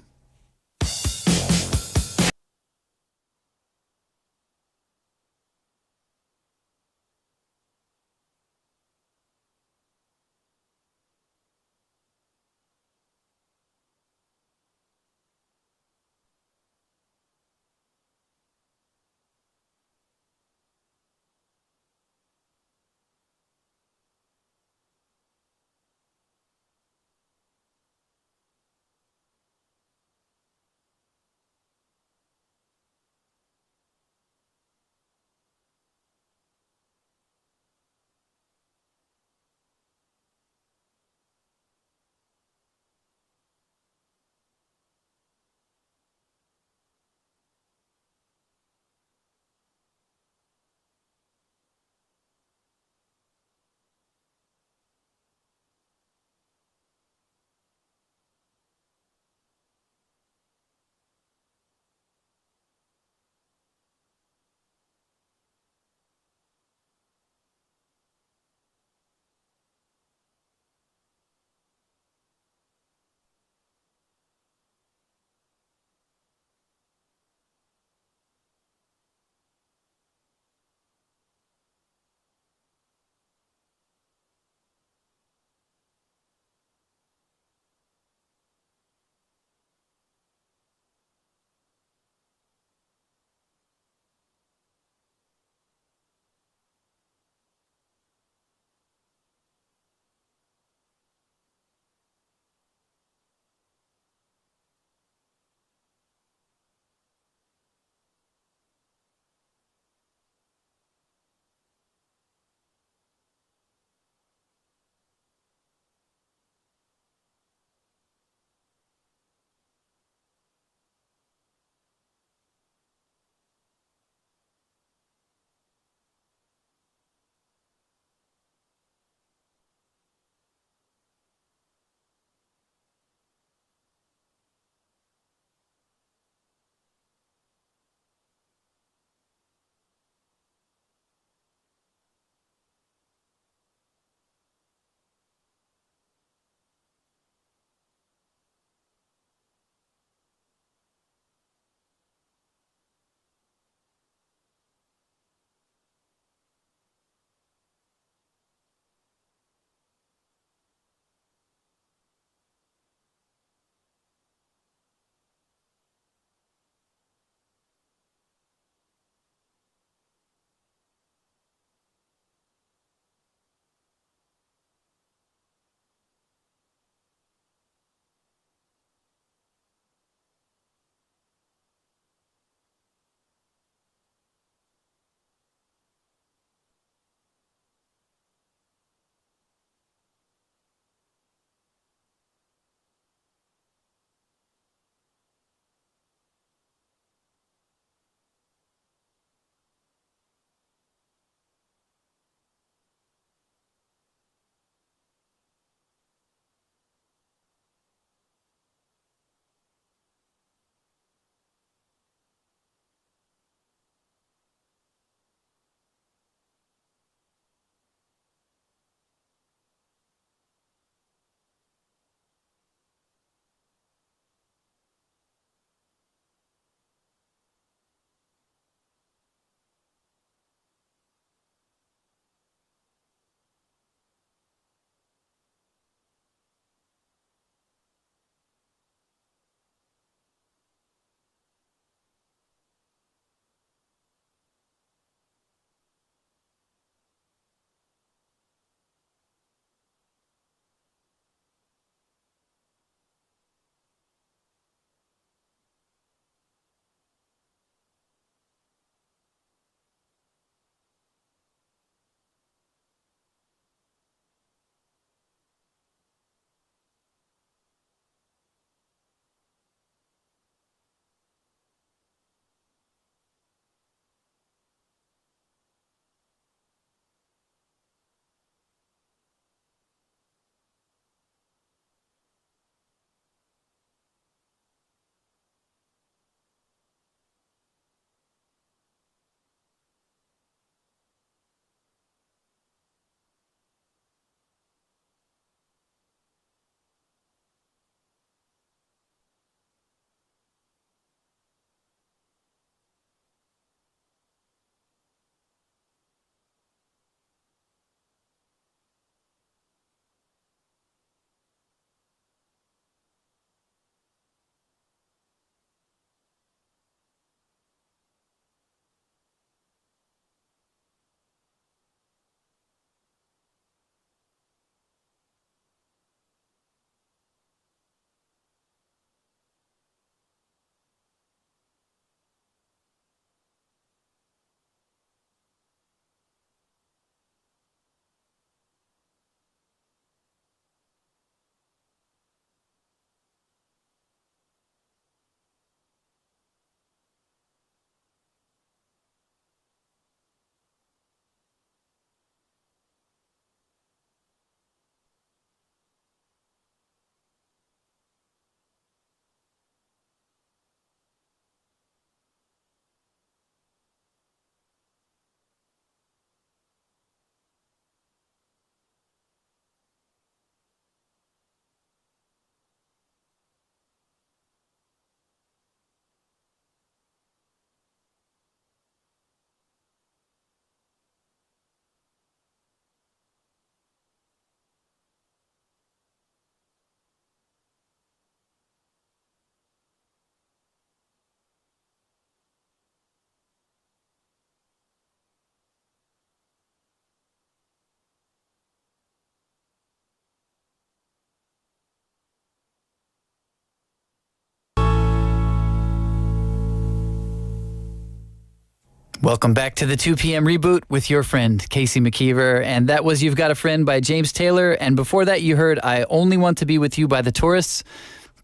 Welcome back to the 2 p.m. Reboot with your friend, Casey McKeever. And that was You've Got a Friend by James Taylor. And before that, you heard I Only Want to Be With You by the Tourists.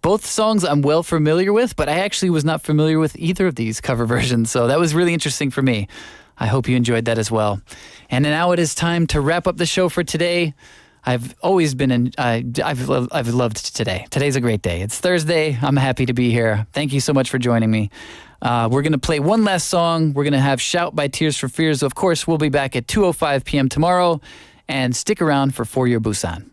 Both songs I'm well familiar with, but I actually was not familiar with either of these cover versions. So that was really interesting for me. I hope you enjoyed that as well. And now it is time to wrap up the show for today. I've always been I've loved today. Today's a great day. It's Thursday. I'm happy to be here. Thank you so much for joining me. We're going to play one last song. We're going to have Shout by Tears for Fears. Of course, we'll be back at 2:05 p.m. tomorrow. And stick around for Your Busan.